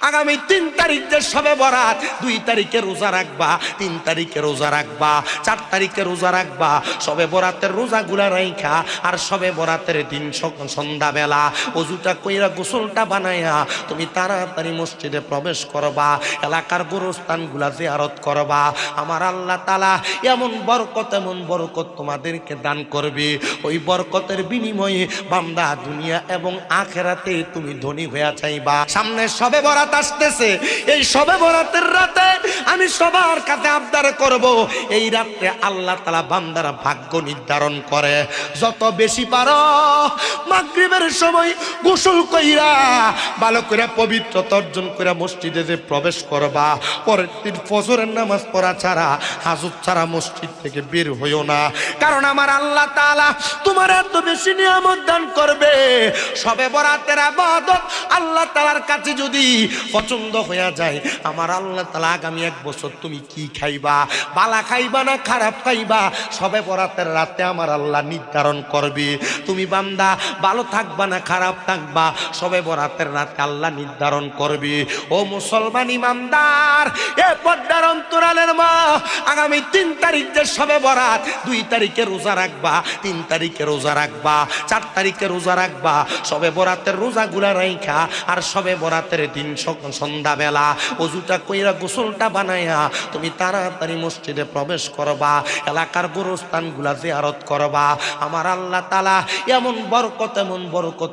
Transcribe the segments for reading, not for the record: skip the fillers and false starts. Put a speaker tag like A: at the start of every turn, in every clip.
A: আগামী 3 তারিখ যে শবে বরাত, 2 তারিখে রোজা রাখবা, 3 তারিখে রোজা রাখবা, 4 তারিখে রোজা রাখবা। শবে বরাতের রোজাগুলা রাইখা আর শবে বরাতের দিন সন্ধ্যাবেলা ওযুটা কইরা গোসলটা বানাইয়া তুমি তাড়াতাড়ি মসজিদে প্রবেশ করবা, এলাকার গোরস্থানগুলা জিয়ারত করবা। আমার আল্লাহ তাআলা এমন বরকত তোমাদেরকে দান করবে, ওই বরকতের বিনিময়ে বান্দা দুনিয়া এবং আখিরাতে তুমি ধনী হয়ে যাইবা। সামনে শবে বরাত আসতেছে, এই শবে বরাতের রাতে আমি সবার কাছে আবদার করব, এই রাতে আল্লাহ তাআলা বান্দার ভাগ্য নির্ধারণ করে। যত বেশি পারো মাগরিবের সময় গোসল কইরা ভালো করে পবিত্রতা অর্জন করে মসজিদে যে প্রবেশ করবা, পরের দিন ফজরের নামাজ পড়া ছাড়া, হাজত ছাড়া মসজিদ থেকে বের হইও না। কারণ আমার আল্লাহ তাআলা তোমার এত বেশি নিয়ামত দান করবে। শবে বরাতের ইবাদত আল্লাহ তাআলার কাছে যদি পছন্দ হয়ে যায়, আমার আল্লাহ তাআলা আগামী 1 বছর তুমি কি খাইবা, বালা খাইবা না খারাপ খাইবা, শবে বরাতের রাতে আমার আল্লাহ নির্ধারণ করবে। তুমি বান্দা ভালো থাকবা না খারাপ থাকবা, শবে বরাতের রাতে আল্লাহ নির্ধারণ করবে। ও মুসলমান ইমানদার, এ পর্দার অন্তরালের মা, আগামী 3 তারিখ যে শবে বরাত, 2 তারিখে রোজা রাখবা, 3 তারিখে রোজা রাখবা, 4 তারিখে রোজা রাখবা। শবে বরাতের রোজাগুলা রাইখা আর শবে বরাতের দিন সন্ধ্যাবেলা ওযুটা কইরা গোসলটা বানাইয়া তুমি তাড়াতাড়ি মসজিদে প্রবেশ করবা, এলাকার গোরস্থানগুলা জিয়ারত করবা। আমার আল্লাহ তাআলা এমন বরকত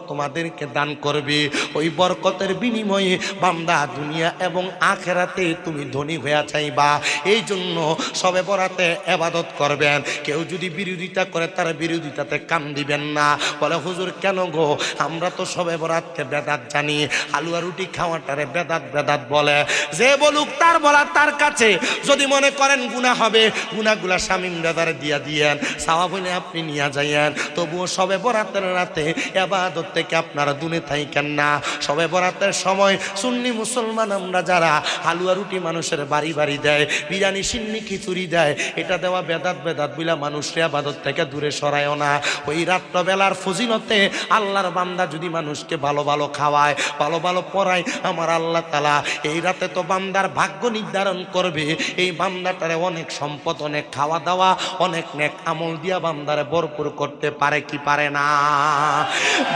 A: তোমাদেরকে দান করবে, ওই বরকতের বিনিময়ে বান্দা দুনিয়া এবং আখিরাতে তুমি ধনী হয়ে যাইবা। এই জন্য শবে বরাতে ইবাদত করবেন। কেউ যদি বিরোধিতা করে তার বিরোধিতাতে কান দিবেন না। বলে হুজুর কেন গো, আমরা তো শবে বরাতকে বেদাত জানি, হালুয়া রুটি খাওয়াটারে বেদাত বলে। যে বলুক তার বলা তার কাছে। যদি মনে করেন গুনাহ হবে, গুনাহগুলা শামীম দাদারে দিয়া দিয়েন, সওয়াব হইলে আপনি নিয়ে যাইয়েন। তবুও শবে বরাতের রাতে ইবাদত থেকে আপনারা দূরে থাকেন না। শবে বরাতের সময় সুন্নি মুসলমান আমরা যারা হালুয়া রুটি মানুষের বাড়ি বাড়ি দেয়, বিরিয়ানি সিন্নি খিচুড়ি দেয়, এটা দেওয়া বেদাত বইলা মানুষের ইবাদত থেকে দূরে সরায়ও না। ওই রাত্রবেলার ফজিলতে আল্লাহর বান্দা যদি মানুষকে ভালো ভালো খাওয়ায়, ভালো ভালো পড়ায়, আমার আল্লাহ তাআলা এই রাতে তো বান্দার ভাগ্য নির্ধারণ করবে। এই বান্দাটারে অনেক সম্পদ, অনেক খাওয়া দাওয়া, অনেক নেক আমল দিয়া বান্দারে ভরপুর করতে পারে কি পারে না?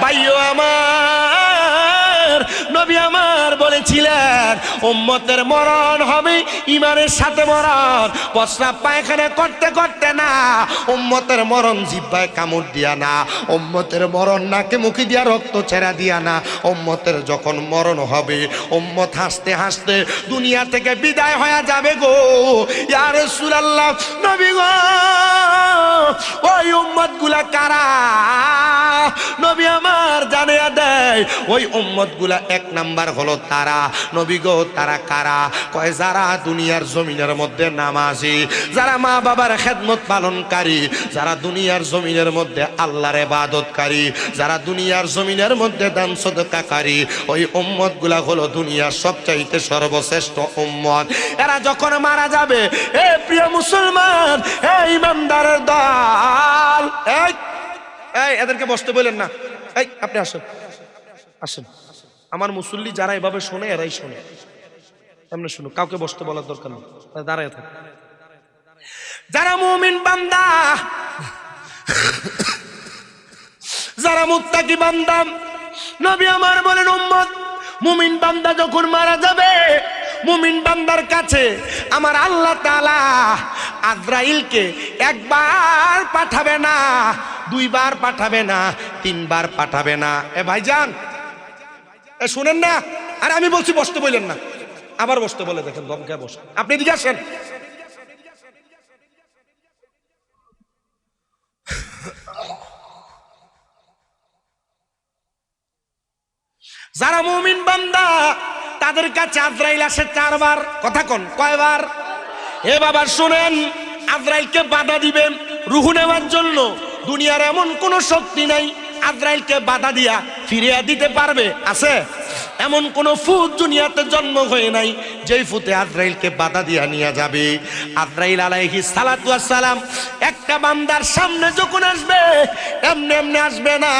A: ভাইও আমার, নবী আমার বলেছিলেন উম্মতের মরণ হবে ঈমানের সাথে মরণ, প্রস্রাব পায়খানা করতে করতে না। উম্মতের মরণ জিহ্বায় কামড় দিয়া না, উম্মতের মরণ নাকে মুখে দিয়া রক্ত ছেড়া দিয়া না। উম্মতের যখন মরণ হবে, উম্মত হাসতে হাসতে দুনিয়া থেকে বিদায় হয়ে যাবে গো। ইয়া রাসূলুল্লাহ, নবী গো, ওই উম্মত গুলা কারা? নবী আমার জানিয়ে দেয়, ওই উম্মত গুলা 1 নাম্বার হলো তারা। নবী গো, তারা কারা? কয় যারা দুনিয়ার জমিনের মধ্যে নামাজি, যারা মা বাবার খেদমত পালনকারী, যারা দুনিয়ার জমিনের মধ্যে আল্লাহর ইবাদতকারী, যারা দুনিয়ার জমিনের মধ্যে দান সদকাকারী, ওই উম্মত গুলা হলো দুনিয়ার সবচাইতে সর্বশ্রেষ্ঠ উম্মত। এরা যখন মারা যাবে, এ প্রিয় মুসলমান, এ ইমানদারের দল, এই এদেরকে বসতে বলেন না। এই আপনি আসেন, আসেন। আমার মুসল্লি যারা এভাবে শোনে এরাই শোনে, এমনি শুনুক, কাউকে বসতে বলার দরকার নেই, দাঁড়ায় থাকে। যারা মুমিন বান্দা, যারা মুত্তাকি বান্দা, নবী আমার বলেন উম্মত মুমিন বান্দা যখন মারা যাবে, মুমিন বান্দার কাছে আমার আল্লাহ তাআলা আজরাইলকে 1 বার পাঠাবে না, 2 বার পাঠাবে না, 3 বার পাঠাবে না। এ ভাইজান, এ শুনেন না? আরে আমি বলছি বসতে বলেন না, আবার বসতে বলে দেখেন, দমকে বসে। আপনি এদিকে আসেন। যারা মুমিন বান্দা তাদের কাছে আজরাইল আসে 4 বার। কথা কোন কয়বার? এ বাবা শুনেন, আজরাইলকে বাধা দিবেন রূহ নেওয়ার জন্য। দুনিয়ার এমন কোন শক্তি নাই আজরাইলকে বাধা দিয়া ফিরিয়ে দিতে পারবে? আছে? এমন কোন ফুত দুনিয়াতে জন্ম হয়ে নাই যেই ফুতে আজরাইলকে বাধা দিয়া নিয়ে যাবে। আজরাইল আলাইহিস সালাতু ওয়াস সালাম একটা বান্দার সামনে যখন আসবে এমনি এমনি আসবে না।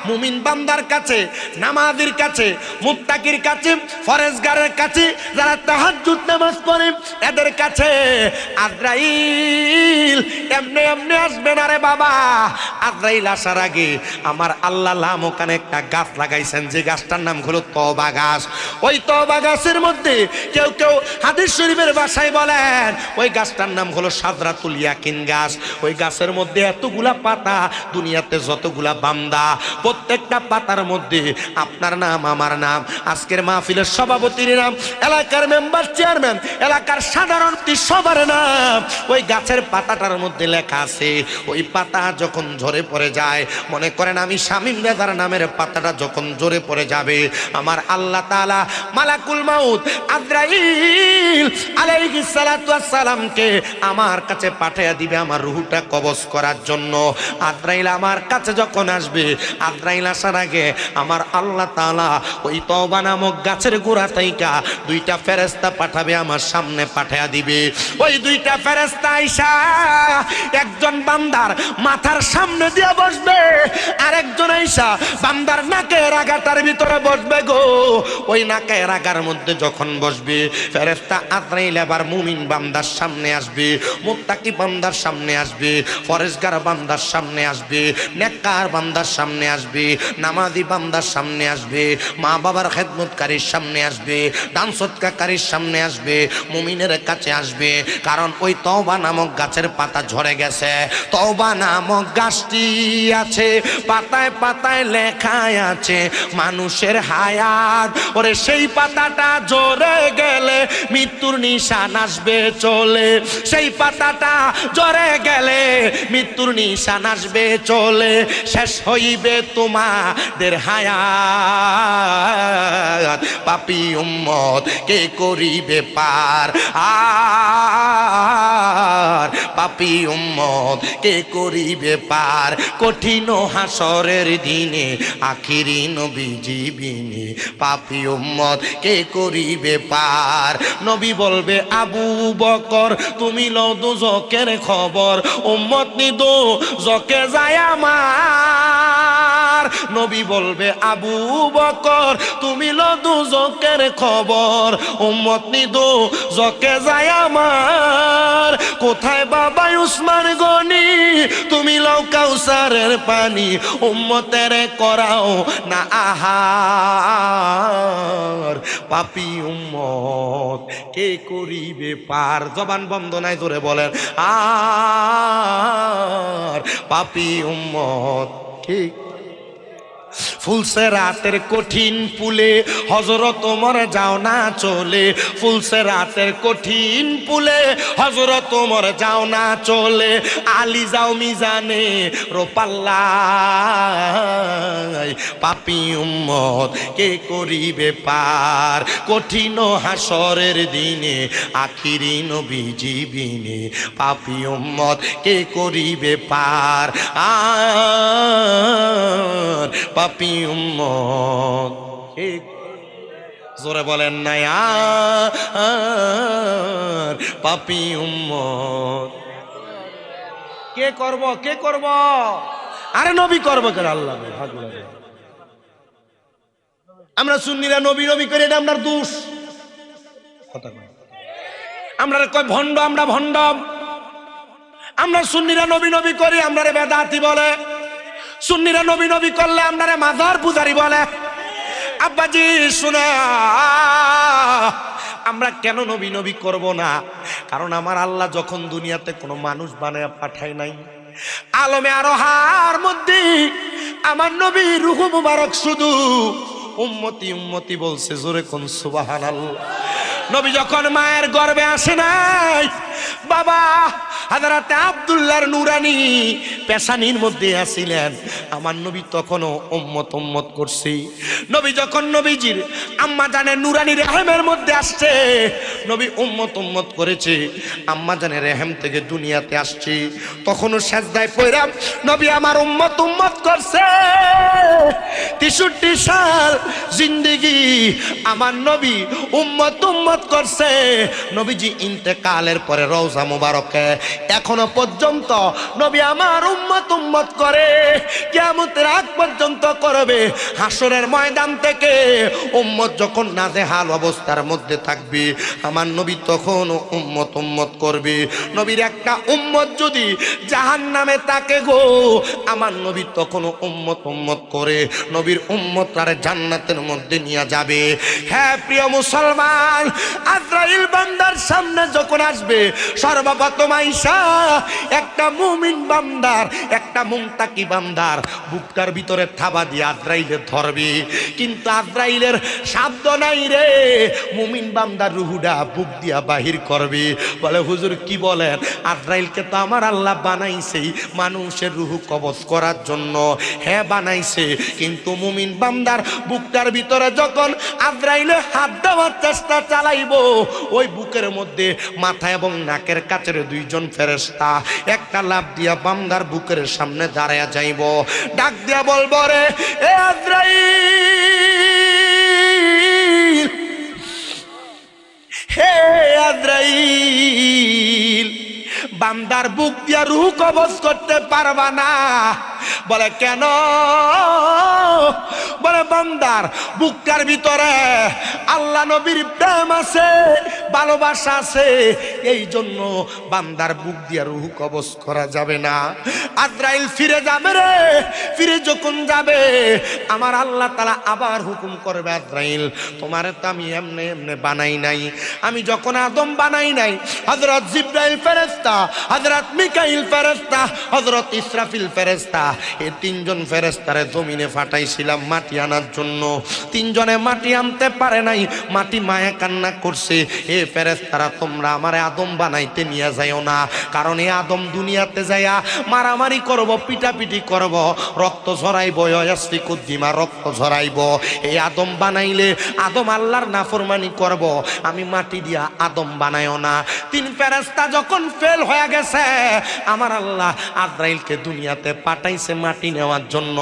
A: মুমিন বান্দার কাছে, নামাজীর কাছে, মুত্তাকির কাছে, ফরজগারের কাছে, যারা তাহাজ্জুদ নামাজ পড়ে এদের কাছে আজরাইল এমনি এমনি আসবে না রে বাবা। আজরাইল আসার আগে আমার আল্লাহ লামকানে একটা গাছ লাগাইছেন, যে গাছটার নাম হলো তওবা গাছ। ওই তওবা গাছের মধ্যে কেউ কেউ হাদিস শরীফের ভাষায় বলেন ওই গাছটার নাম হলো সাদরাতুল ইয়াকিন গাছ। ওই গাছের মধ্যে এতগুলা পাতা, দুনিয়াতে যতগুলা বান্দা প্রত্যেকটা পাতার মধ্যে আপনার নাম, আমার নাম, আজকের মাহফিলের সভাপতির নাম, এলাকার মেম্বার, চেয়ারম্যান, এলাকার সাধারণ সবার নাম ওই গাছের পাতাটার মধ্যে লেখা আছে। ওই পাতা যখন ঝরে পড়ে যায়, মনে করেন আমি শামীম রেজার নামের পাতাটা যখন ঝরে পড়ে যাবে, আমার আল্লাহ তাআলা মালাকুল মাউত আজরাইল আলাইহিস সালাতু ওয়াস সালামকে আমার কাছে পাঠিয়ে দিবে আমার রূহটা কবজ করার জন্য। আজরাইল আমার কাছে যখন আসবে, আজরাইল আসার আগে আমার আল্লাহ তাআলা ওই তওবা নামক গাছের গোড়া থেকে দুইটা ফেরেশতা পাঠাবে, আমার সামনে পাঠিয়ে দিবে। ওই দুইটা ফেরেশতা আইসা একজন বান্দার মাথার সামনে দিয়ে বসবে, আর একজন আইসা বান্দার নাকের আগাটার ভিতরে বসবে গো। ওই নাকের আগার মধ্যে যখন বসবে, ফেরেশতা আজরাইল আবার মুমিন বান্দার সামনে আসবে, মুত্তাকি বান্দার সামনে আসবে, ফরজগার বান্দার সামনে আসবে, নেককার বান্দার সামনে আসবে, নামাজি বান্দার সামনে আসবে, মা বাবার খেদমতকারীর সামনে আসবে, দান সদকাকারীর সামনে আসবে, মুমিনের কাছে আসবে। কারণ ওই তওবা নামক গাছের পাতা ঝরে গেছে। তওবা নামক গাছটি আছে, পাতায় পাতায় লেখা আছে মানুষের হায়াত। ওরে সেই পাতাটা ঝরে গেলে মৃত্যুর নিশান আসবে চলে, সেই পাতাটা ঝরে গেলে মৃত্যুর নিশান আসবে চলে, শেষ হইবে তোমাদের হায়াত। পাপী উম্মত কে করিবে পার, আর পাপী উম্মত কে করিবে পার, কঠিন হাসরের দিনে আখিরি নবীজি বিনে পাপী উম্মত কে করিবে পার। নবী বলবে আবু বকর তুমি লও দুজকের খবর, উম্মত নি দুজকে যায় আমার। নবী বলবে আবু বকর তুমি লও দুজকের খবর, উম্মত নি দুজকে যায় আমার। কোথায় বাবা উসমান গনি তুমি লও কাউসারের পানি, উম্মতের করাও না আহার। পাপী উম্মত কে করিবে পার, জবান বন্ধ নাই জোরে বলেন আর পাপী উম্মত কে। ফুলসে রাতের কঠিন পুলে হযরত ওমর যাও না চলে, ফুলসে রাতের কঠিন পুলে হযরত ওমর যাও না চলে, আলী যাও মিজানে রোপাল্লায়। পাপী উম্মত কে করিবে পার, কঠিন হাসরের দিনে আখিরি নবীজি বিনে পাপী উম্মত কে করিবে পার, আর পাপী উম্মত কে। জোরে বলেন না আর পাপী উম্মত কে করব, কে করব? আরে নবী করবো কেন? আল্লাহ। আমরা সুন্নিরা নবী নবী করি, এটা আপনার দোষ। আমরা কয় ভণ্ড, আমরা ভণ্ড। আমরা সুন্নিরা নবী নবী করি, আমরা বেদাতি বলে। সুন্নিরা নবী নবী করলে আপনারা মাজার পূজারি বলে। আব্বাজি শোনা, আমরা কেন নবী নবী করব না? কারণ আমার আল্লাহ যখন দুনিয়াতে কোনো মানুষ বানায় পাঠায় নাই, আলমে আরোহার মধ্যে আমার নবী রূহ মুবারক শুধু উম্মতি উম্মতি বলছে। জোরে কোন সুবহানাল্লাহ। নবী যখন মায়ের গর্ভে আসে নাই, বাবা হযরতে আব্দুল্লাহর নুরানি পেশানির মধ্যে আছিলেন। আমার নবী তখনও উম্মত করছি। নবী যখন নবীজির আম্মা জানের নুরানি রেহেমের মধ্যে আসছে, নবী উম্মত করেছে। আম্মা জানের রেহেম থেকে দুনিয়াতে আসছে, তখনও সেজদায় পড়ে নবী আমার উম্মত করছে। 63 সাল জিন্দেগি আমার নবী উম্মত করছে। নবীজি ইন্তেকালের পরে রওজা মুবারকে এখনো পর্যন্ত নবী আমার উম্মত করে, কিয়ামতের আগ পর্যন্ত করবে। হাসরের ময়দান থেকে উম্মত যখন নাজেহাল অবস্থার মধ্যে থাকবে, আমার নবী তখন উম্মত করবে। নবীর একটা উম্মত যদি জাহান্নামে থাকে গো, আমার নবী তখন উম্মত করে নবীর উম্মত আর জান্নাতের মধ্যে নিয়ে যাবে। হ্যাঁ প্রিয় মুসলমান, আজরাইল বান্দার সামনে যখন আসবে, সর্বপ্রথম আইসা একটা মুমিন বান্দার, একটা মুমতাকি বান্দার বুকটার ভিতরে থাবা দিয়ে আজরাইলে ধরবে। কিন্তু আজরাইলের শব্দ নাই রে, মুমিন বান্দার রুহুটা বুক দিয়া বাহির করবে। বলে হুজুর কি বলেন? আজরাইলকে তো আমার আল্লাহ বানাইছেই মানুষের রুহু কবজ করার জন্য। হ্যাঁ বানাইছে, কিন্তু মুমিন বান্দার বুকটার ভিতরে যখন আজরাইলে হাত দেওয়ার চেষ্টা চালাইবো, ওই বুকের মধ্যে মাথা এবং নাকের কাছের দুইজন ফেরেশতা একটা লাফ দিয়া বান্দার বুকের সামনে দাঁড়ায়া যাইব। ডাক দিয়া বলবো, রে এ আজরাইল, হে আজরাইল, বান্দার বুক দিয়া রূহ কবজ করতে পারবা না। বলে কেন? বলে বান্দার বুকটার ভিতরে আল্লাহ নবীর প্রেম আছে, ভালোবাসা আছে, এই জন্য বান্দার বুক দিয়া রূহ কবজ করা যাবে না। আজরাইল ফিরে যাবে রে, ফিরে যখন যাবে আমার আল্লাহ তাআলা আবার হুকুম করবে, আজরাইল তোমারে তো আমি এমনে বানাই নাই। আমি যখন আদম বানাই নাই, হযরত জিবরাইল ফেরেশতা, হযরত মিকাইল ফেরেশতা, হযরত ইসরাফিল ফেরেশতা, এই তিনজন ফেরেশতারে জমিনে পাঠাইছিলাম মাটি আনার জন্য। তিনজনে মাটি আনতে পারে নাই, মাটি মায়া কান্না করছে, এ ফেরেশতারা তোমরা আমারে আদম বানাইতে নিয়ে যাইও না, কারণ এই আদম দুনিয়াতে যাইয়া মারামারি করব, পিটাপিটি করব, রক্ত ঝরাইব, ইয়াসফিকুদ্দিমা রক্ত ঝরাইব। এই আদম বানাইলে আদম আল্লাহর নাফরমানি করব, আমি মাটি দিয়া আদম বানাইও না। তিন ফেরেশতা যখন ফেল হয়ে গেছে, আমার আল্লাহ আজরাইলকে দুনিয়াতে পাঠাইছে মাটি নেওয়ার জন্য।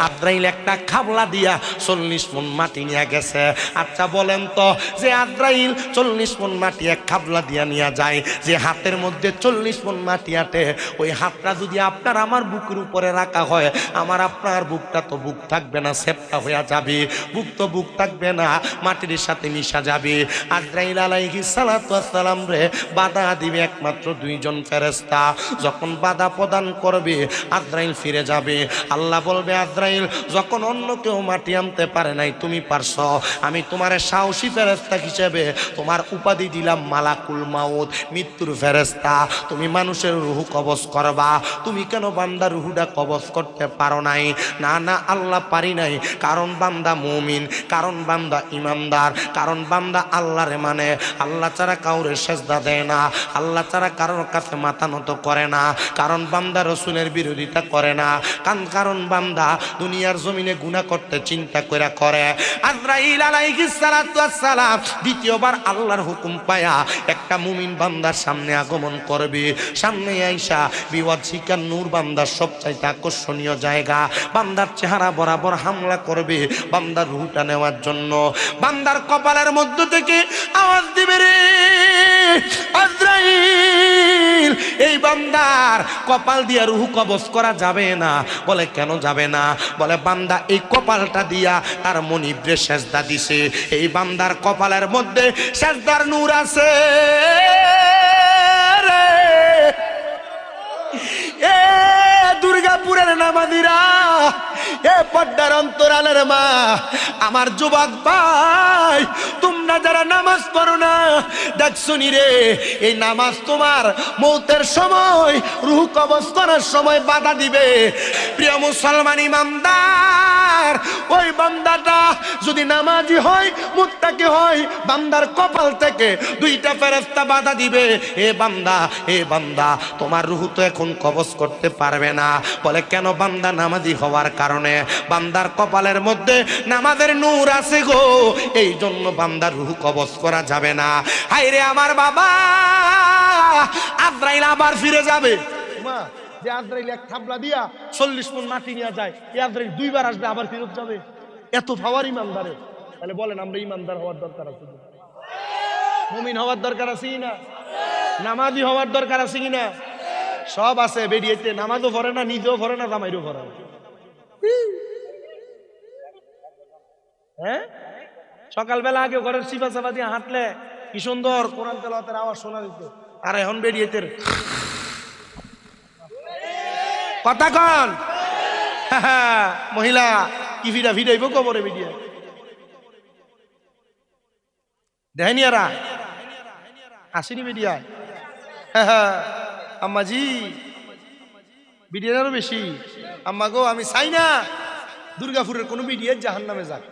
A: আজরাইল একটা খাবলা দিয়া 40 মণ মাটি নিয়ে গেছে। আচ্ছা বলেন তো, যে আজরাইল 40 মণ মাটি এক খাবলা দিয়া নিয়ে যায়, যে হাতের মধ্যে 40 মণ মাটি আটে, ওই হাতটা যদি আপনার আমার বুকের উপরে রাখা হয়, আমার আপনার বুকটা তো বুক থাকবে না, সেপটা হয়ে যাবে। বুক তো বুক থাকবে না, মাটির সাথে মিশা যাবে। আজরাইল আলাইহিস সালাতু ওয়াস সালাম রে বাধা দিবে একমাত্র দুইজন ফেরেশতা। যখন বাধা প্রদান করবে, আজরাইল ফিরে যাবে। আল্লাহ বলবে, আজরাইল যখন অন্য কেউ মাটি আনতে পারে নাই, তুমি পারছো, আমি তোমার সাহসী ফেরেশতা হিসেবে তোমার উপাধি দিলাম মালাকুল মাউত, মৃত্যুর ফেরেশতা। তুমি মানুষের রূহ কবজ করবা। তুমি কেন বান্দার রূহটা কবজ করতে পারো নাই? না না, আল্লাহ পারি নাই, কারণ বান্দা মুমিন, কারণ বান্দা ইমানদার, কারণ বান্দা আল্লাহরে মানে, আল্লাহ ছাড়া কাউরে সেজদা দেয় না, আল্লাহ ছাড়া কারোর কাছে মাথা নত করে না, কারণ বান্দা রসুলের বিরোধিতা করে না, কারণ বান্দা দুনিয়ার জমিনে গুনাহ করতে চিন্তা করে। আজরাইল আলাইহিস সালাতু ওয়াস সালাম দ্বিতীয়বার আল্লাহর হুকুম পায়া একটা মুমিন বান্দার সামনে আগমন করবে। সামনে আইসা বিওয়াজিকার নূর বান্দার সবচাইতে আকর্ষণীয় জায়গা, বান্দার চেহারা বরাবর হামলা করবে বান্দার রূহটা নেওয়ার জন্য। বান্দার কপালের মধ্য থেকে আওয়াজ দিবে, রে আজরাইল, এই বান্দার কপাল দিয়ে রূহ কবজ করা যাবে না। বলে কেন যাবে না? বলে বান্দা এই কপালটা দিয়া তার মনিবরে সেজদা দিছে, এই বান্দার কপালের মধ্যে সেজদার নূর আছে। এ দুর্গাপুরের নামাজিরা, এ পর্দার অন্তরালের মা, আমার যুবক ভাই, তোমরা যারা নামাজ পড়ো না, দেখছো নি রে, এই নামাজ তোমার মৌতের সময়, রূহ কবজ করার সময় বাধা দিবে। প্রিয় মুসলমান ইমানদার, ওই বান্দাটা যদি নামাজি হয়, মুত্তাকি হয়, বান্দার কপাল থেকে দুইটা ফেরেশতা বাধা দিবে, এ বান্দা, এ বান্দা, তোমার রূহ তো এখন কবজ করতে পারবে না। বলে কেন? বান্দা নামাজি হওয়ার কারণে, বান্দার কপালের মধ্যে নামাজের নূর আছে গো, এই জন্য বান্দার রূহ কবজ করা যাবে না। হায়রে আমার বাবা, আজরাইল আবার ফিরে যাবে। মা, যে আজরাইল এক থাবলা দিয়া 40 মণ মাটি নিয়ে যায়, এই আজরাইল দুইবার আসবে, আবার ফেরত যাবে। এত পাওয়ার ইমানদারে। তাহলে বলেন আমরা ইমানদার হওয়ার দরকার আছে, মুমিন হওয়ার দরকার আছে কিনা, নামাজি হওয়ার দরকার আছে কিনা? সব আছে। বেরিয়েছে, নামাজও পড়ে না, নিজেও পড়ে না, জামাইরও পড়ে না। হ্যাঁ, সকালবেলা আগে ঘরের সিফা সাফা দিয়ে হাঁটলে কি সুন্দর কোরআন তেলাওয়াতের আওয়াজ শোনা দিত, আর এখন বেরিয়েছে কথা কন মহিলা কি ভিড়া ভিড়াইব কবরে বেরিয়ে দেখাইনিয়ারা আসেনি বেরিয়ায়। আম্মাজি বিডিয়ার আরো বেশি। আম্মা গো, আমি চাই না দুর্গাপুরের কোনো বিডিয়ার জাহান্নামে যাক।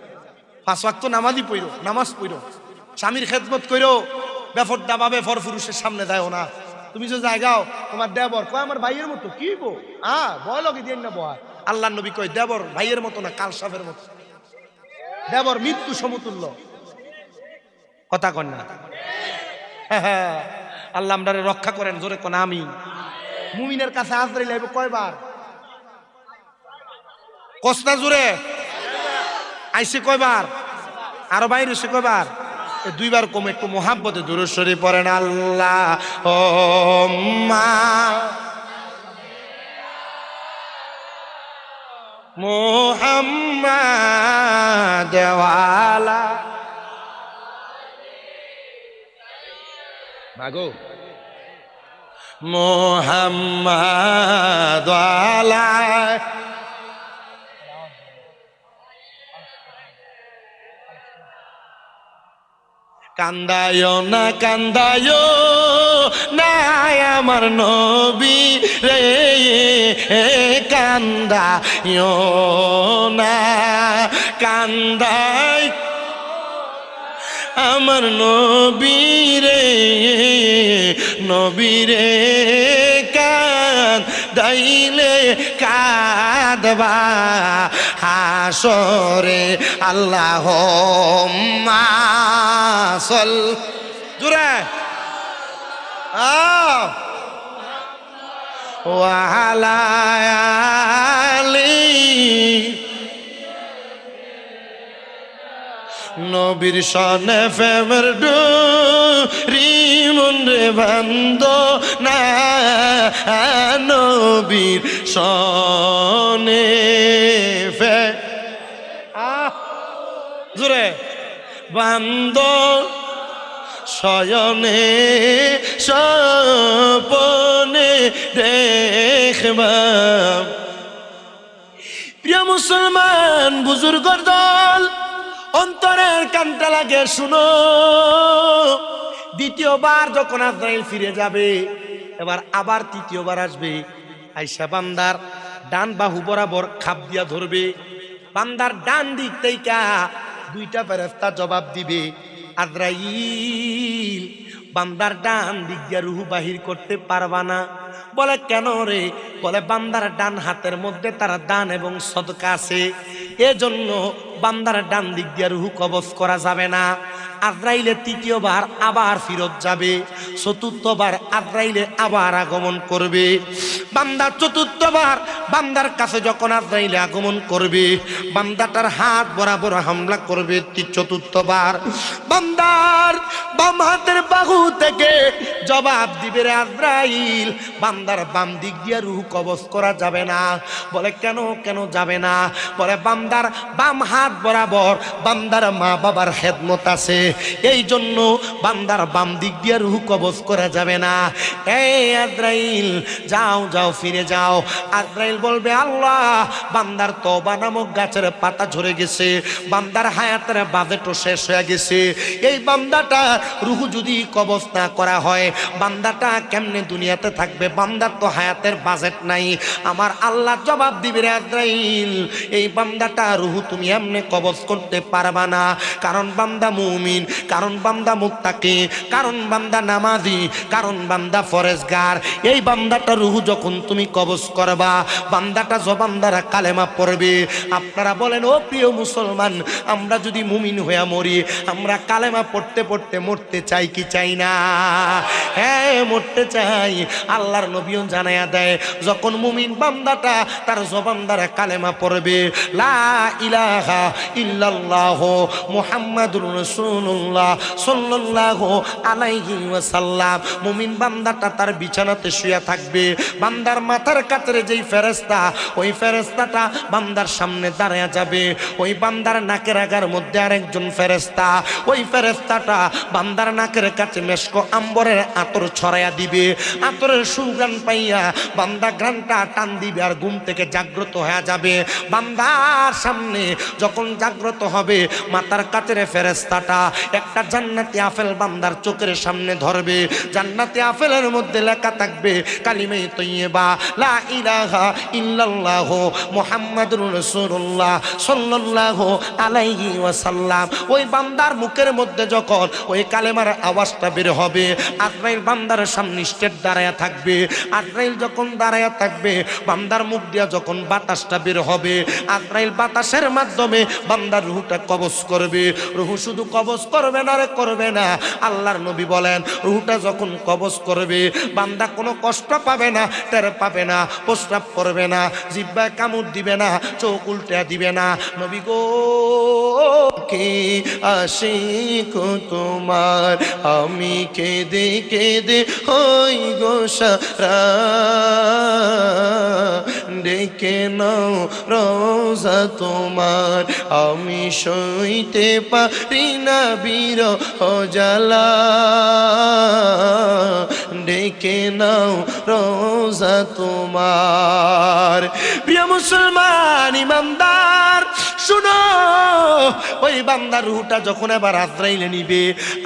A: 5 ওয়াক্ত নামাজই পড়ো, নামাজ পড়ো, স্বামীর খেদমত করো, বেফরদা ভাবে ফর পুরুষের সামনে যাও না। তুমি যে জায়গাও তোমার দেবর কয় আমার ভাইয়ের মতো, কি বো বয় লগে দিয়ে না বয়। আল্লাহ নবী কয় দেবর ভাইয়ের মতো না, কাল সাপের মতো। দেবর মৃত্যু সমতুল্য। কথা কন না? আল্লাহ আমরারে রক্ষা করেন, জোরে কোন আমি। মুমিনের কাছে আজরাইল আইব কয়বার? কষ্টা জোরে আইসে কয়বার? আরো বাইরে এসে কয়বার? 2বার কম। একটু মোহাব্বতে দুরূদ শরীফ পড়েন। আল্লাহ মুহাম্মাদ ওয়ালা মাগো মুহাম্মাদ ওয়ালা কান্দায় না, কান্দায় না আমার নবী রে, কান্দায় না, কান্দায় আমার নবী রে, নবী রে, কান্দাইলে কাঁদবা হাসরে। আল্লাহুম্মা সাল জুরে ওয়া আলা আলি নবীর শানে ফেমের ডুরি মন রে বান্দ না, নবীর শানে ফে জোরে বান্দ শয়নে স্বপনে দেখবাম। প্রিয় মুসলমান বুজুর্গর দল, অন্তরের কানটা লাগে শুনো। দ্বিতীয়বার যখন আজরাইল ফিরে যাবে, এবার আবার তৃতীয়বার আসবে, আইসা বান্দার ডান বাহু বরাবর খাপ দিয়া ধরবে। বান্দার ডান দিক থেকে 2টা ফেরেশতা জবাব দিবে, আজরাইল বান্দার ডান দিক দিয়া রূহ বাহির করতে পারবা না। বলে কেন রে? বলে বান্দার ডান হাতের মধ্যে তার দান এবং সদকা আছে, এজন্য বান্দার ডান দিক দিয়া রূহ কবজ করা যাবে না। আজরাইলে তৃতীয়বার আবার ফিরত যাবে, চতুর্থবার আজরাইলে আবার আগমন করবে। বান্দা চতুর্থবার বান্দার কাছে যখন আজরাইলে আগমন করবে, বান্দাটার হাত বরাবর হামলা করবে। চতুর্থবার বান্দার বাম হাতের বাহু থেকে জবাব দিবে রে আজরাইল, বান্দার বাম দিক দিয়ে রূহ কবজ করা যাবে না। বলে কেন? কেন যাবে না? বলে বান্দার বাম হাত বরাবর বান্দার মা বাবার খেদমত আছে, এই জন্য বান্দার বাম দিক দিয়ে রূহ কবজ করা যাবে না। এই আজরাইল যাও যাও, ফিরে যাও। আজরাইল বলবে আল্লাহ, বান্দার তওবা নামক গাছের পাতা ঝরে গেছে, বান্দার হায়াতের বাজেটও শেষ হয়ে গেছে, এই বান্দাটা রুহু যদি কবজ না করা হয় বান্দাটা কেমনে দুনিয়াতে থাকবে? বান্দার তো হায়াতের বাজেট নাই। আমার আল্লাহ জবাব দিবে, রে আজরাইল এই বান্দাটা রুহু তুমি এমনে কবজ করতে পারবা না, কারণ বান্দা মুমিন, কারণ বান্দা মুত্তাকি, কারণ বান্দা নামাজি, কারণ বান্দা ফরেজগার। এই বান্দাটা রুহু যখন তুমি কবজ করবা বান্দাটা জবান দ্বারা কালেমা পড়বে। আপনারা বলেন ও প্রিয় মুসলমান, আমরা যদি মুমিন হয়ে মরি আমরা কালেমা পড়তে পড়তে মরতে চাই কি চাই না? হ্যাঁ মরতে চাই। আল্লাহর নবীও জানায়া দেয় যখন মুমিন বান্দাটা তার জবান দ্বারা কালেমা পড়বে লা ইলাহা ইল্লাল্লাহ মুহাম্মাদুর রাসূলুল্লাহ সাল্লাল্লাহু আলাইহি ওয়াসাল্লাম, মুমিন বান্দাটা তার বিছানাতে শুয়ে থাকবে। বান্দার মাথার কাছে যেই ফেরেশতা, ওই ফেরেশতাটা বান্দার সামনে দাঁড়ায়া যাবে। ওই বান্দার নাকের আগার মধ্যে আরেকজন ফেরেশতা, ওই ফেরেশতাটা বান্দার নাকের কাছে মেশকো আম্বরের আতর ছড়াইয়া দিবে। আতরের সুঘ্রাণ পাইয়া বান্দা ঘ্রাণটা টান দিবে আর ঘুম থেকে জাগ্রত হয়ে যাবে। বান্দার সামনে যখন জাগ্রত হবে মাথার কাছের ফেরেশতাটা একটা জান্নাতি আপেল বান্দার চোখের সামনে ধরবে। জান্নাতি আপেলের মধ্যে লেখা থাকবে কালিমে তৈয়বা লা ইলাহা ইল্লাল্লাহ মুহাম্মাদুর রাসূলুল্লাহ সাল্লাল্লাহু আলাইহি ওয়াসাল্লাম। ওই বান্দার মুখের মধ্যে যখন ওই কালেমার আওয়াজটা বের হবে আজরাইল বান্দার সামনে স্টেট দাঁড়ায়া থাকবে। আজরাইল যখন দাঁড়ায়া থাকবে বান্দার মুখ দিয়া যখন বাতাসটা বের হবে আজরাইল বাতাসের মাধ্যমে বান্দার রূহটা কবজ করবে। রূহ শুধু কবজ করবে না রে করবে না, আল্লাহর নবী বলেন রূহটা যখন কবজ করবে বান্দা কোনো কষ্ট পাবে না, টের পাবে না, প্রস্রাব করবে না, জিহ্বায় কামড় দিবে না, চোখ উল্টে দিবে না। নবী গো কে আশিক তোমার আমি কেঁদে কেঁদে হই গো সারা, ডেকে নাও রোজা তোমার আমি সইতে পারি না বিরহ জ্বালা, ডেকে নাও রোজা তোমার। প্রিয় মুসলমান ইমানদার শুনো, ওই বান্দার রূহটা যখন এবার আজরাইলে নিবে,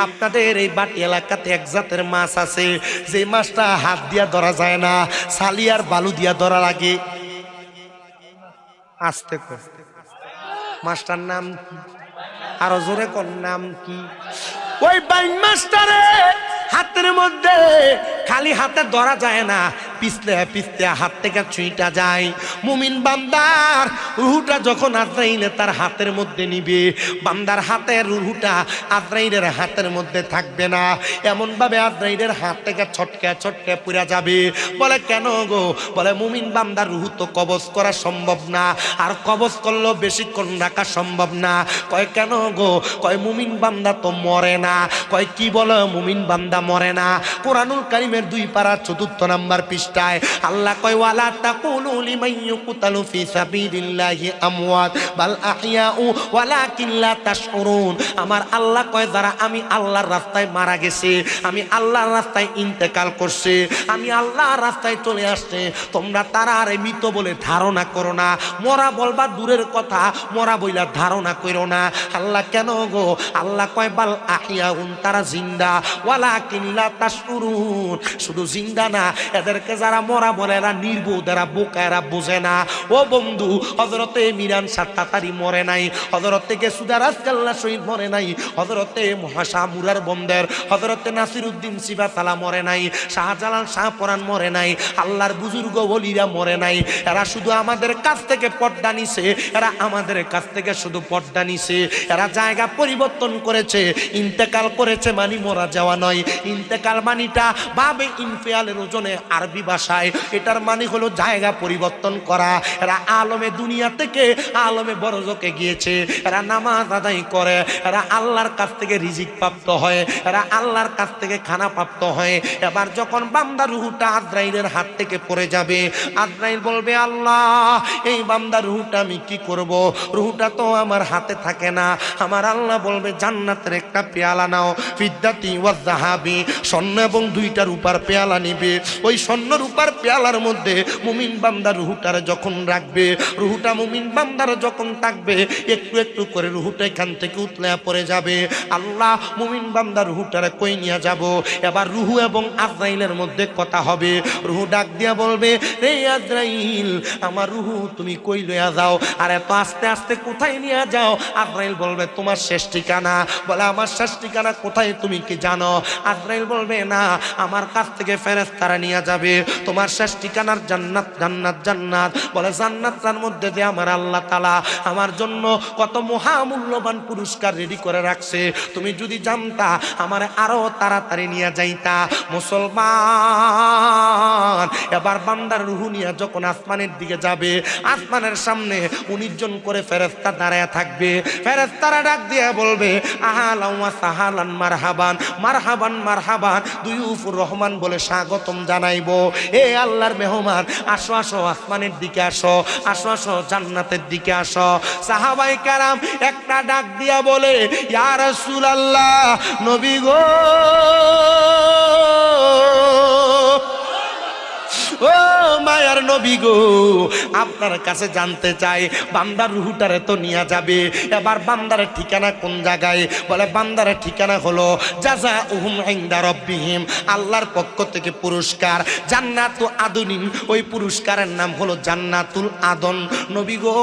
A: আপনাদের এই বাটি এলাকাতে এক জাতের মাছ আছে যে মাছটা হাত দিয়া ধরা যায় না, সালিয়ার বালু দিয়া ধরা লাগে। আস্তে কর, মাছটার নাম কি? আরো জোরে কর, নাম কি? ওই বাইন মাছটারে হাতের মধ্যে খালি হাতে ধরা যায় না, পিছলে পিছলে হাত থেকে ছুঁইটা যায়। মুমিন বান্দার রুহুটা যখন আজরাইলে তার হাতের মধ্যে নিবে, বান্দার হাতের রুহুটা আজরাইলের হাতের মধ্যে থাকবে না, এমন ভাবে আজরাইলের হাত থেকে ছটকে ছটকে পুরা যাবে। বলে কেন গো? বলে মুমিন বান্দার রুহু তো কবজ করা সম্ভব না, আর কবজ করলেও বেশিক্ষণ রাখা সম্ভব না। কয় কেন গো? কয় মুমিন বান্দা তো মরে না। কয় কি বলো? মুমিন বান্দা মরে না। কোরআনুল কারীমের 2 পারা 4 নম্বর পৃষ্ঠায় আল্লাহ কয় ওয়ালা তাকুলু লিমান ইউকতালু ফি সাবিলিল্লাহি আমওয়াত বাল আহইয়াউ ওয়ালাকিন লা তাশউরুন। আমার আল্লাহ কয় যারা আমি আল্লাহর রাস্তায় মারা গেছে, আমি আল্লাহর রাস্তায় ইন্তেকাল করছে, আমি আল্লাহর রাস্তায় চলে আসছে, তোমরা তারা আর মৃত বলে ধারণা করো না। মরা বলবা দূরের কথা, মরা বইলা ধারণা করো না। আল্লাহ কেন গো? আল্লাহ কয় বাল আহইয়াউন, তারা জিন্দা, ওয়ালাকিন লা তাশউরুন, শুধু জিন্দা না, এদেরকে যারা মরা বলে এরা নির্বোধ, এরা বোকা, এরা বোঝে না। ও বন্ধু, হযরতে মিরান সাত্তাতারি মরে নাই, হযরতে গেসুদা রাজকাল্লা শহীদ মরে নাই, হযরতে মহাশাহ মুরার বন্দর হযরতে নাসিরউদ্দিন সিবাতালা মরে নাই, শাহজালাল শাহপরান মরে নাই, আল্লাহর বুজুর্গ ওলিরা মরে নাই। এরা শুধু আমাদের কাছ থেকে পর্দা নিছে, এরা আমাদের কাছ থেকে শুধু পর্দা নিছে। এরা জায়গা পরিবর্তন করেছে, ইন্তেকাল করেছে মানে মরা যাওয়া নয়। ইন্তেকাল মানিটা বাবে ইনফিয়ালের ওজনে আরবি ভাষায় এটার মানে হলো জায়গা পরিবর্তন করা। এরা আলমে দুনিয়া থেকে আলমে বরজকে গিয়েছে, এরা নামাজ আদায় করে, এরা আল্লাহর কাছ থেকে রিজিক প্রাপ্ত হয়, এরা আল্লাহর কাছ থেকে খানা প্রাপ্ত হয়। এবার যখন বান্দার রূহটা আজরাইলের হাত থেকে পড়ে যাবে, আজরাইল বলবে আল্লাহ এই বান্দার রূহটা আমি কি করব? রূহটা তো আমার হাতে থাকে না। আমার আল্লাহ বলবে জান্নাতের একটা পেয়ালা নাও, ফিদ্দাতি ওয়াজ যাহাবি, স্বর্ণ এবং 2টা রূপার পেয়ালা নিবে। ওই স্বর্ণ রূপার পেয়ালার মধ্যে মুমিন বান্দার রুহুটারে যখন রাখবে, রুহুটা মুমিন বান্দার যখন থাকবে, একটু একটু করে রুহুটা এখান থেকে উতলে পড়ে যাবে। আল্লাহ মুমিন বান্দার রুহুটারে কই নিয়ে যাব। এবার রুহু এবং আজরাইলের মধ্যে কথা হবে। রুহু ডাক দিয়া বলবে, রে আজরাইল, আমার রুহু তুমি কই লইয়া যাও? আর এত আস্তে আস্তে কোথায় নিয়ে যাও? আজরাইল বলবে, তোমার শেষ ঠিকানা। বলে, আমার শেষ ঠিকানা কোথায় তুমি কি জানো? আজরাইল বলবে, না, আমার কাছ থেকে ফেরেশতারা নিয়ে যাবে। তোমার শেষ ঠিকানার জান্নাত, জান্নাত, জান্নাত। বলে, জান্নাতটার মধ্যে যে আমার আল্লাহ তাআলা আমার জন্য কত মহামূল্যবান পুরস্কার রেডি করে রাখছে, তুমি যদি জানতা আমার আরো তাড়াতাড়ি নিয়ে যাইতা। মুসলমান, এবার বান্দার রুহু নিয়ে যখন আসমানের দিকে যাবে, আসমানের সামনে 19 জন করে ফেরেশতা দাঁড়ায় থাকবে। ফেরেশতারা ডাক দিয়ে বলবে, আহলান ওয়া সাহালান, মারহাবান, মারহাবান, মারহাবান, দুয়ুফুর রহমান বলে স্বাগতম জানাইবো। এ আল্লাহর মেহমান, আসো আসো, আসমানের দিকে আসো, আসো আসো, জান্নাতের দিকে আসো। সাহাবায়ে কেরাম একটা ডাক দিয়া বলে, ইয়া রাসূলুল্লাহ, নবী গো, ও মায়ার নবী গো, আপনার কাছে জানতে চাই, বান্দার রুহুটারে তো নিয়ে যাবে, এবার বান্দারের ঠিকানা কোন জায়গায়? বলে, বান্দারের ঠিকানা হলো জাযাউহুম ইনদা রাব্বিহিম, আল্লাহর পক্ষ থেকে পুরস্কার জান্নাতুল আদনিন, ওই পুরস্কারের নাম হলো জান্নাতুল আদন। নবী গো,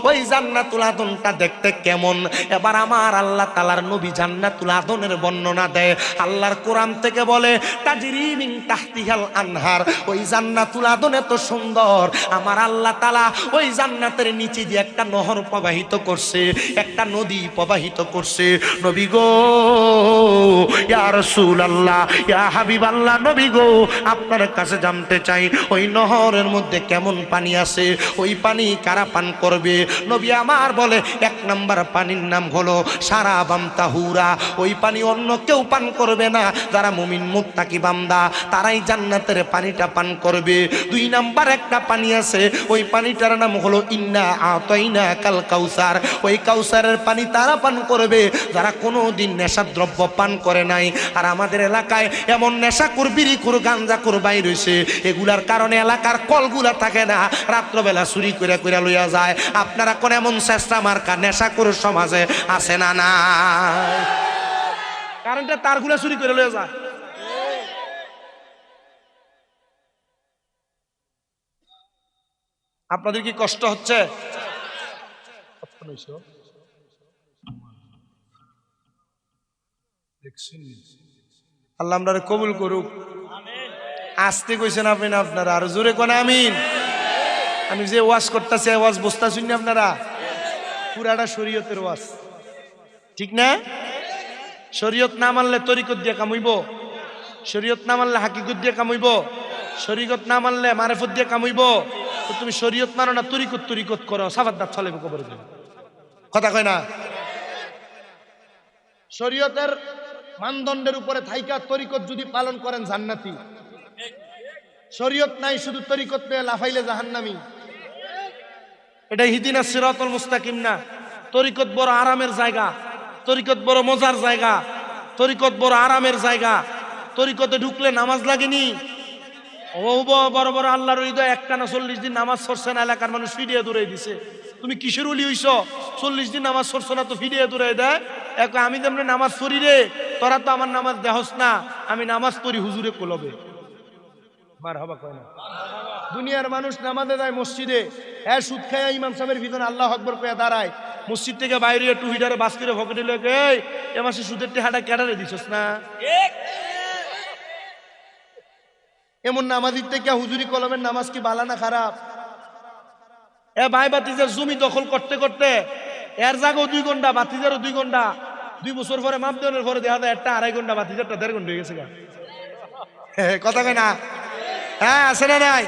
A: ওই জান্নাতুল আদনটা দেখতে কেমন? এবার আমার আল্লাহ তাআলার নবী জান্নাতুল আদনের বর্ণনা দেয়। আল্লাহর কোরআন থেকে বলে, তাজরি মিন তাহতিহাল আনহার, ওই জান্নাতুল আদন এত সুন্দর, আমার আল্লাহ তাআলা ওই জান্নাতের নিচে দিয়ে একটা নহর প্রবাহিত করছে, একটা নদী প্রবাহিত করছে। নবী গো, ইয়া রাসূলুল্লাহ, ইয়া হাবিবাল্লাহ, নবী গো, আপনার কাছে জানতে চাই, ওই নহরের মধ্যে কেমন পানি আছে? ওই পানি কারা পান করবে? নবী আমার বলে, 1 নাম্বার পানির নাম হলো শারাবাম তাহুরা, ওই পানি অন্য কেউ পান করবে না, যারা মুমিন মুত্তাকি বান্দা তারাই জান্নাতের পানিটা পান করবে। 2 নাম্বার একটা পানি আছে, ওই পানিটার নাম হলো ইন্না আতাইনা কাল কাউসার, ওই কাউসারের পানি তারা পান করবে যারা কোনোদিন নেশাদ্রব্য পান করে নাই। আর আমাদের এলাকায় এমন নেশাখোর, বিড়িখোর, গাঞ্জাখোর বাইর হইছে, এগুলার কারণে এলাকার কলগুলা থাকে না, রাত্রবেলা চুরি করে করে লইয়া যায়। আপনারা কোন এমন চেষ্টা মার্কা নেশাখোর সমাজে আছে না? না, কারণটা তারগুলা চুরি করে লইয়া যায়। আপনাদের কি কষ্ট হচ্ছে? আল্লাহ আমরা কবুল করুক। আসতে কইছেন আপনি না? আপনারা আরো জোরে কোন আমিন। আমি যে ওয়াজ করতেছি, ওয়াজ বুঝতে শুনি আপনারা? পুরাটা শরীয়তের ওয়াজ, ঠিক না? শরীয়ত না মানলে তরিকত দিয়ে কামাইব, শরীয়ত না মানলে হাকিকত দিয়ে কামাইব, শরীয়ত না মানলে মারেফত দিয়ে কামাইব। তো তুমি শরীয়ত মানো না, তরিকত তরিকত করো, সাফাত দাঁত চলে কবরে দেবে, কথা কয় না? শরীয়তের মানদণ্ডের উপরে থাইকা তরিকত যদি পালন করেন জান্নাতি, শরীয়ত নাই শুধু তরিকত পেয়ে লাফাইলে জাহান্নামী। এটা ইহদিনাস সিরাতাল মুস্তাকিম না। তরিকত বড় আরামের জায়গা, তরিকত বড় মজার জায়গা, তরিকত বড় আরামের জায়গা। তরিকতে ঢুকলে নামাজ লাগেনি, ও বড় বড় আল্লাহর হৃদয় একটানা 40 দিন নামাজ পড়ছে না, এলাকার মানুষ ফিরিয়ে দূরে দিছে। তুমি কিসের ওলি হইছ? 40 দিন নামাজ পড়ছো না তো ফিরিয়ে দূরে দেয়। আমি তেমনি নামাজ পড়ি রে, তোরা তো আমার নামাজ দেহস না, আমি নামাজ পড়ি হুজুরে কোলবে। মারহাবা কয় না? দুনিয়ার মানুষ নামাজে যায় মসজিদে, হ্যাঁ সুদ খায় ইমাম সাহেবের ভিতরে আল্লাহু আকবার কইয়া দাঁড়ায়, মসজিদ থেকে বাইরে টু হুইলারে বাস করে পকেটে লয়ে, এই মাসে সুদের টাকাটা কেডারে দিছস না? এমন নামাজির থেকে হুজুরি কলমের নামাজ কি বালা না খারাপ? ভাই বাতিজার জমি দখল করতে করতে এর জায়গাও 2 ঘন্টা, বাতিজারও 2 ঘন্টা, 2 বছর পরে মাপ দেওয়ার পরে দেখা যায় একটা 2.5 ঘন্টা, বাতিজারটা 1.5 ঘন্টা হয়ে গেছে। কথা কয় না? হ্যাঁ, আছে না নাই?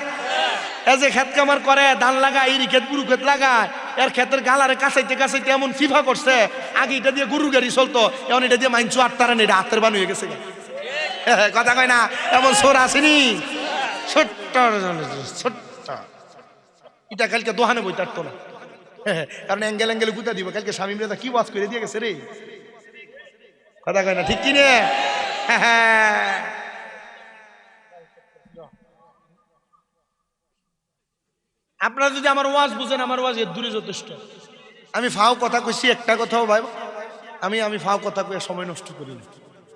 A: এই যে খেত কামার করে, ধান লাগায়, ইরি ক্ষেত, পুরু ক্ষেত লাগায়, এর ক্ষেতের গালারে কাছাইতে কাছাইতে এমন ফিফা করছে, আগে এটা দিয়ে গরুর গাড়ি চলতো, এখন এটা দিয়ে মাইনছু 8 টারা নেই, হাতের বান হয়ে গেছে। কথা কয় না? এমন সোর আসেনি? ছোট্ট ছোট্ট এটা কালকে দোহানে বই তারতো না, কারণ অ্যাঙ্গেল অ্যাঙ্গেলে গুতা দিব। কালকে স্বামী মেয়েটা কি ওয়াজ করে দিয়ে গেছে রে, কথা কয় না? ঠিক কিনে? আপনারা যদি আমার ওয়াজ বুঝেন, আমার ওয়াজ এর দূরে যথেষ্ট। আমি ফাও কথা কইছি, একটা কথাও ভাই আমি ফাও কথা কয়ে সময় নষ্ট করি না।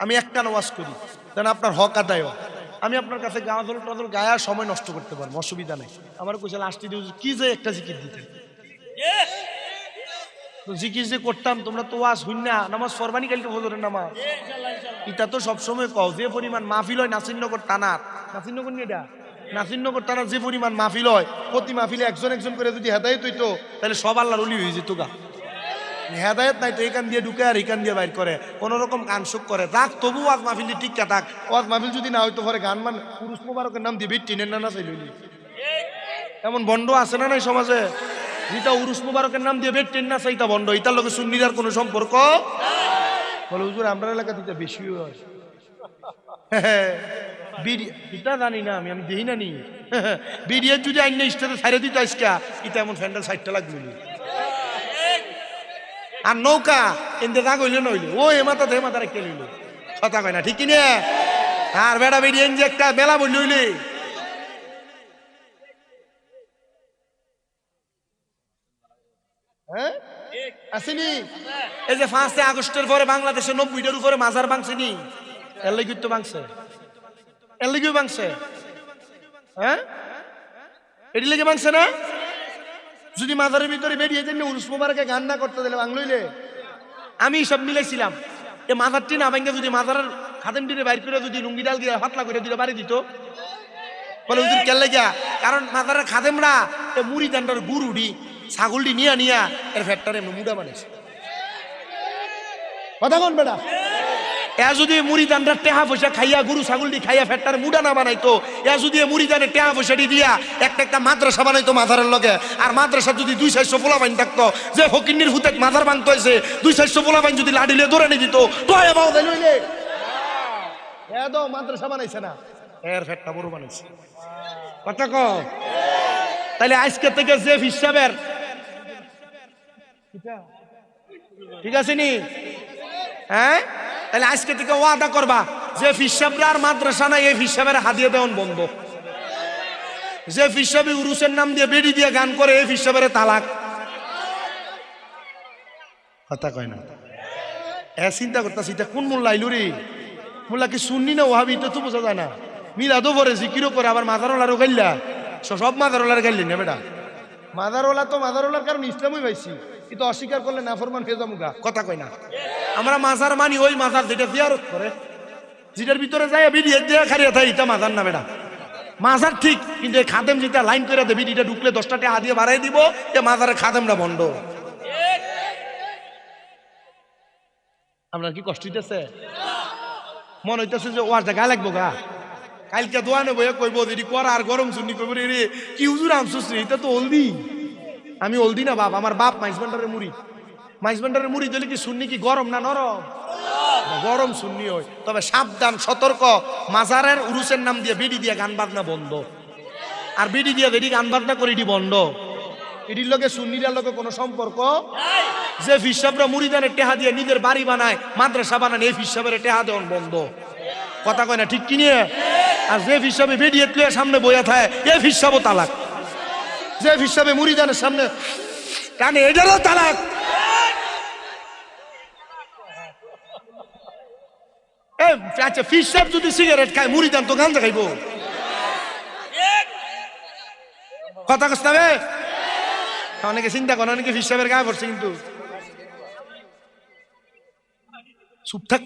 A: আমি একটা ওয়াজ করি যেন আপনার হক আদায় হয়। আমি আপনার কাছে গাঁজল টজল গায়া সময় নষ্ট করতে পারবো, অসুবিধা নেই। আমার কইছে লাস্টে কি যে একটা জিকির দিতেন, তো জিকির যে করতাম তোমরা তো ওয়াজ হইন না, নামাজ ফরবানি কালকে ফজরের নামাজ। এটা তো সবসময় কও যে পরিমাণ মাহফিল হয় নাসিরনগর টানার, নাসিরনগর নিয়ে এটা নাসিরনগর টানার যে পরিমাণ মাহফিল হয়, প্রতি মাহফিলে একজন একজন করে যদি হেদায়েত হইতো তাহলে সব আল্লাহর ওলি হয়ে যেত গা। হেদায়েত নাই তো এখান দিয়ে ঢুকে আর এখান দিয়ে বাইর করে, কোন রকম গান সুখ করে থাক, তবু ওয়াজ মাহফিল টিকা থাক। ওয়াজ মাহফিল যদি না হইতো পরে গান মান পুরুষ মোবারকের নাম দিবে টিনের নানা চাইলি। এমন বন্ড আছে না নাই সমাজে, যেটা উরুস মুবারকের নাম দিয়ে বেটেন না চাইতা বন্ড, এটার লোকের সুন্নির আর কোনো সম্পর্ক বলে হুজুর আমরা এলাকাতে এটা বেশি হয়। এটা জানি না আমি দেখি না নি বিডিএর যদি আইন স্টেজে ছাড়ে দিত আজকা, এটা এমন ফ্যান্ডেল সাইডটা লাগবে আর নৌকা এনতে দাগ হইলে নইলে ও এমাতা ধে মাথা রেখে লইল, কথা কয় না ঠিক কিনা। আর বেড়া বেরিয়ে যে একটা মেলা বললি হইলে হ্যাঁ আসেনি। এই যে 5 আগস্টের পরে বাংলাদেশে 90টার উপরে মাজার ভাঙছেনি, এর লাগি তো ভাঙছে, এর লাগি ভাঙছে। হ্যাঁ এটি লেগে ভাঙছে না। যদি মাজারের ভিতরে বেরিয়ে যেন উরুস মুবারকে গান না করতে দিলে বাংলইলে। আমি সব মিলাইছিলাম এই মাজারটি না ভাঙে যদি মাজারের খাদেমটিরে বাইর করে যদি লুঙ্গি ডাল দিয়ে পাতলা করে দিলে বাড়ি দিত বলে হুজুর কেন লাগিয়া, কারণ মাজারের খাদেমরা মুড়ি দান্ডার গুরুডি ছাগলটি নিয়া নিয়া এর ফ্যাটটারে মুডা বানাইছে। কথা কোন বেটা, এ যদি মুড়ি দান্ডার টেহা পয়সা খাইয়া গরু ছাগলটি খাইয়া ফ্যাটটারে মুডা না বানাইতো, এ যদি মুড়ি দানের টেহা পয়সাটি দিয়া একটা একটা মাদ্রাসা বানাইতো মাথারের লগে, আর মাদ্রাসা যদি 200-400 পোলা বাইন থাকতো, যে ফকিন্নির হুতেক মাথার ভাঙতে হয়েছে 200-400 পোলা বাইন যদি লাডিলে ধরে নিয়ে দিত তো মাদ্রাসা বানাইছে না, এর ফ্যাটটা বড় বানাইছে। কথা ক তাইলে আজকে থেকে যে হিসাবের ঠিক আছে নি, হ্যাঁ তাহলে আজকে থেকে ওয়াদা করবা যে হিসাবরা আর মাদ্রাসা নাই, এই হিসাবের হাদিয়ে দেওয়ান বন্ধ। যে হিসাবে উরুসের নাম দিয়ে বেড়ি দিয়ে গান করে এই হিসাবের তালাক। কথা কয় না, এ চিন্তা করতেছি এটা কোন মোল্লা আইলু রে, মোল্লা কি শুননি না ওহাবি এটা তো বোঝা যায় না। মিলাদও করে জিকিরও করে আবার মাজারওয়ালারও গাইলা, সব মাজারওয়ালার গাইলেন না বেটা। মাজারওয়ালা তো মাজারওয়ালার কারণ ইসলামই পাইছি, কিন্তু অস্বীকার করলে নাফরমান ফেজামুগা। কথা কয় না, আমরা মাজার মানি ওই মাজার যেটা জিয়ারত করে, যেটার ভিতরে যায় বিড়ি দিয়ে খারিয়া থাকে, এটা মাজার না বেটা। মাজার ঠিক, কিন্তু এই খাদেম যেটা লাইন করে দেবে বিড়িটা ঢুকলে 10টা টাকা দিয়ে বাড়াই দিব, এ মাজারের খাদেমরা বন্ধ। আপনার কি কষ্ট হইতেছে? মনে হইতেছে যে ওয়ার জায়গা লাগবো গা, কালকে দোয়ানে বইয়া কইব যদি করা আর গরম শুনি কইব রে কি হুজুর আমসুস রে, এটা তো হলদি। আমি হলদি না বাপ, আমার বাপ মাইজবান্ডারের মুড়ি, মাইজবান্ডারের মুড়ি দিলে কি শুননি কি গরম না নরম? গরম শুননি হয়। তবে সাবধান সতর্ক, মাজারের উরুসের নাম দিয়ে বিড়ি দিয়ে গান বাজনা বন্ধ, আর বিড়ি দিয়ে যদি গান বাজনা করে এটি বন্ধ। এটির লগে সুন্নিরার লগে কোনো সম্পর্ক। যে ফিসাবরা মুড়িদানের টেহা দিয়ে নিজের বাড়ি বানায় মাদ্রাসা বানায়, এই ফিসাবের টেহা দেওয়ান বন্ধ। কথা কয় না ঠিক কি নিয়ে? আর যে ফিসাবে বেরিয়ে সামনে বইয়া থাকে এ ফিসাবও তালাক। যে ফিসাবে মুড়িদানের সামনে কানে এটারও তালাক। আচ্ছা ফিসাব যদি সিগারেট খায় মুড়িদান তো গাঞ্জা খাইব। কথা কষ্ট হবে। অনেকে চিন্তা করে অনেকে ফিসাবের গায়ে পড়ছে, কিন্তু চুপ থাক।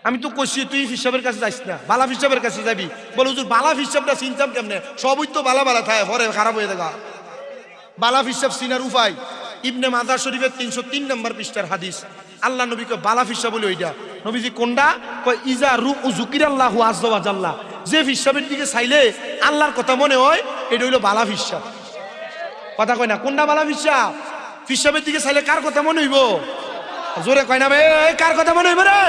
A: আমি তো কইছি তুই ফিসাবের কাছে যাইস না, বালা ফিসাবের কাছে যাবি। বলে হুজুর বালা ফিসাবটা চিনতাম কেমনে? সবই তো বালা বালা থাকে, পরে খারাপ হয়ে দেখা। বালা ফিসাব চিনার উপায় ইবনে মাজাহ শরীফের 303 নম্বর পৃষ্ঠার হাদিস। আল্লাহ নবীকে বালা ফিসাব বলে ওইটা। নবীজি কোনটা কয়? ইজা রু যুকিরাল্লাহু আযজা ওয়া জাল্লা, যে ফিসাবের দিকে চাইলে আল্লাহর কথা মনে হয়, এটা হইলো বালা ফিসাব। কথা কয় না কোনটা বালা ফিসাব? ফিসাবের দিকে চাইলে কার কথা মনে হইব? জোরে কয় না ভাই, কার কথা মনে হইব রে?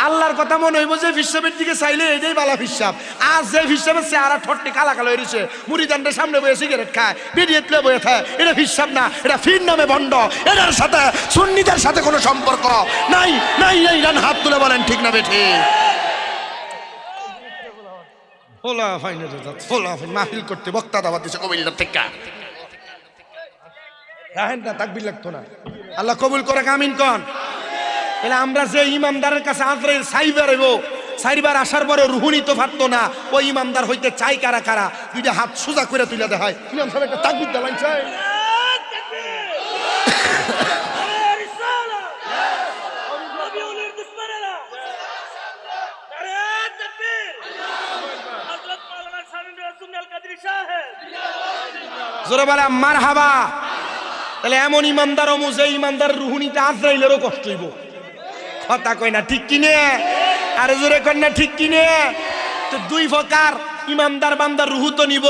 A: আল্লাহর কথা মনে হইব। যে ফিসাবের দিকে চাইলে এটাই বালা ফিসাব। আর যে ফিসাবের চেহারা ঠট্টি কালা কালো হয়েছে, মুড়িদানটা সামনে বয়ে সিগারেট খায়, বিড়িয়ে তুলে বয়ে খায়, এটা ফিসাব না, এটা ফির নামে বন্ড। এটার সাথে সুন্নিদের সাথে কোনো সম্পর্ক নাই। নাই নাই, হাত তুলে বলেন ঠিক না বেঠি? ফোলা ফাইনে ফোলা ফাইন মাহফিল করতে বক্তা দাওয়াত দিছে কবিল্লার থেকে রাহেন না তাকবীর লাগতো না আল্লাহ কবুল করে আমিন কোন তাহলে আমরা যে ইমামদারের কাছে আজরাইল সাইবার হইব চারবার আসার পরে রুহুনি তো ফাটতো না ওই ইমামদার হইতে চাই কারা কারা দুইটা হাত সোজা করে তুলে দেখায় ইমাম সাহেব একটা তাকবীর দেওয়াই চাই জোরে বলে মারহাবা তাহলে এমন ইমানদার ও যে ইমানদার রুহুনিতে আজরাইলেরও কষ্ট হইব কথা কই না ঠিক কিনে আরে জোরে কই না ঠিক কিনে তো দুই প্রকার ইমানদার বান্দার রুহু তো নিব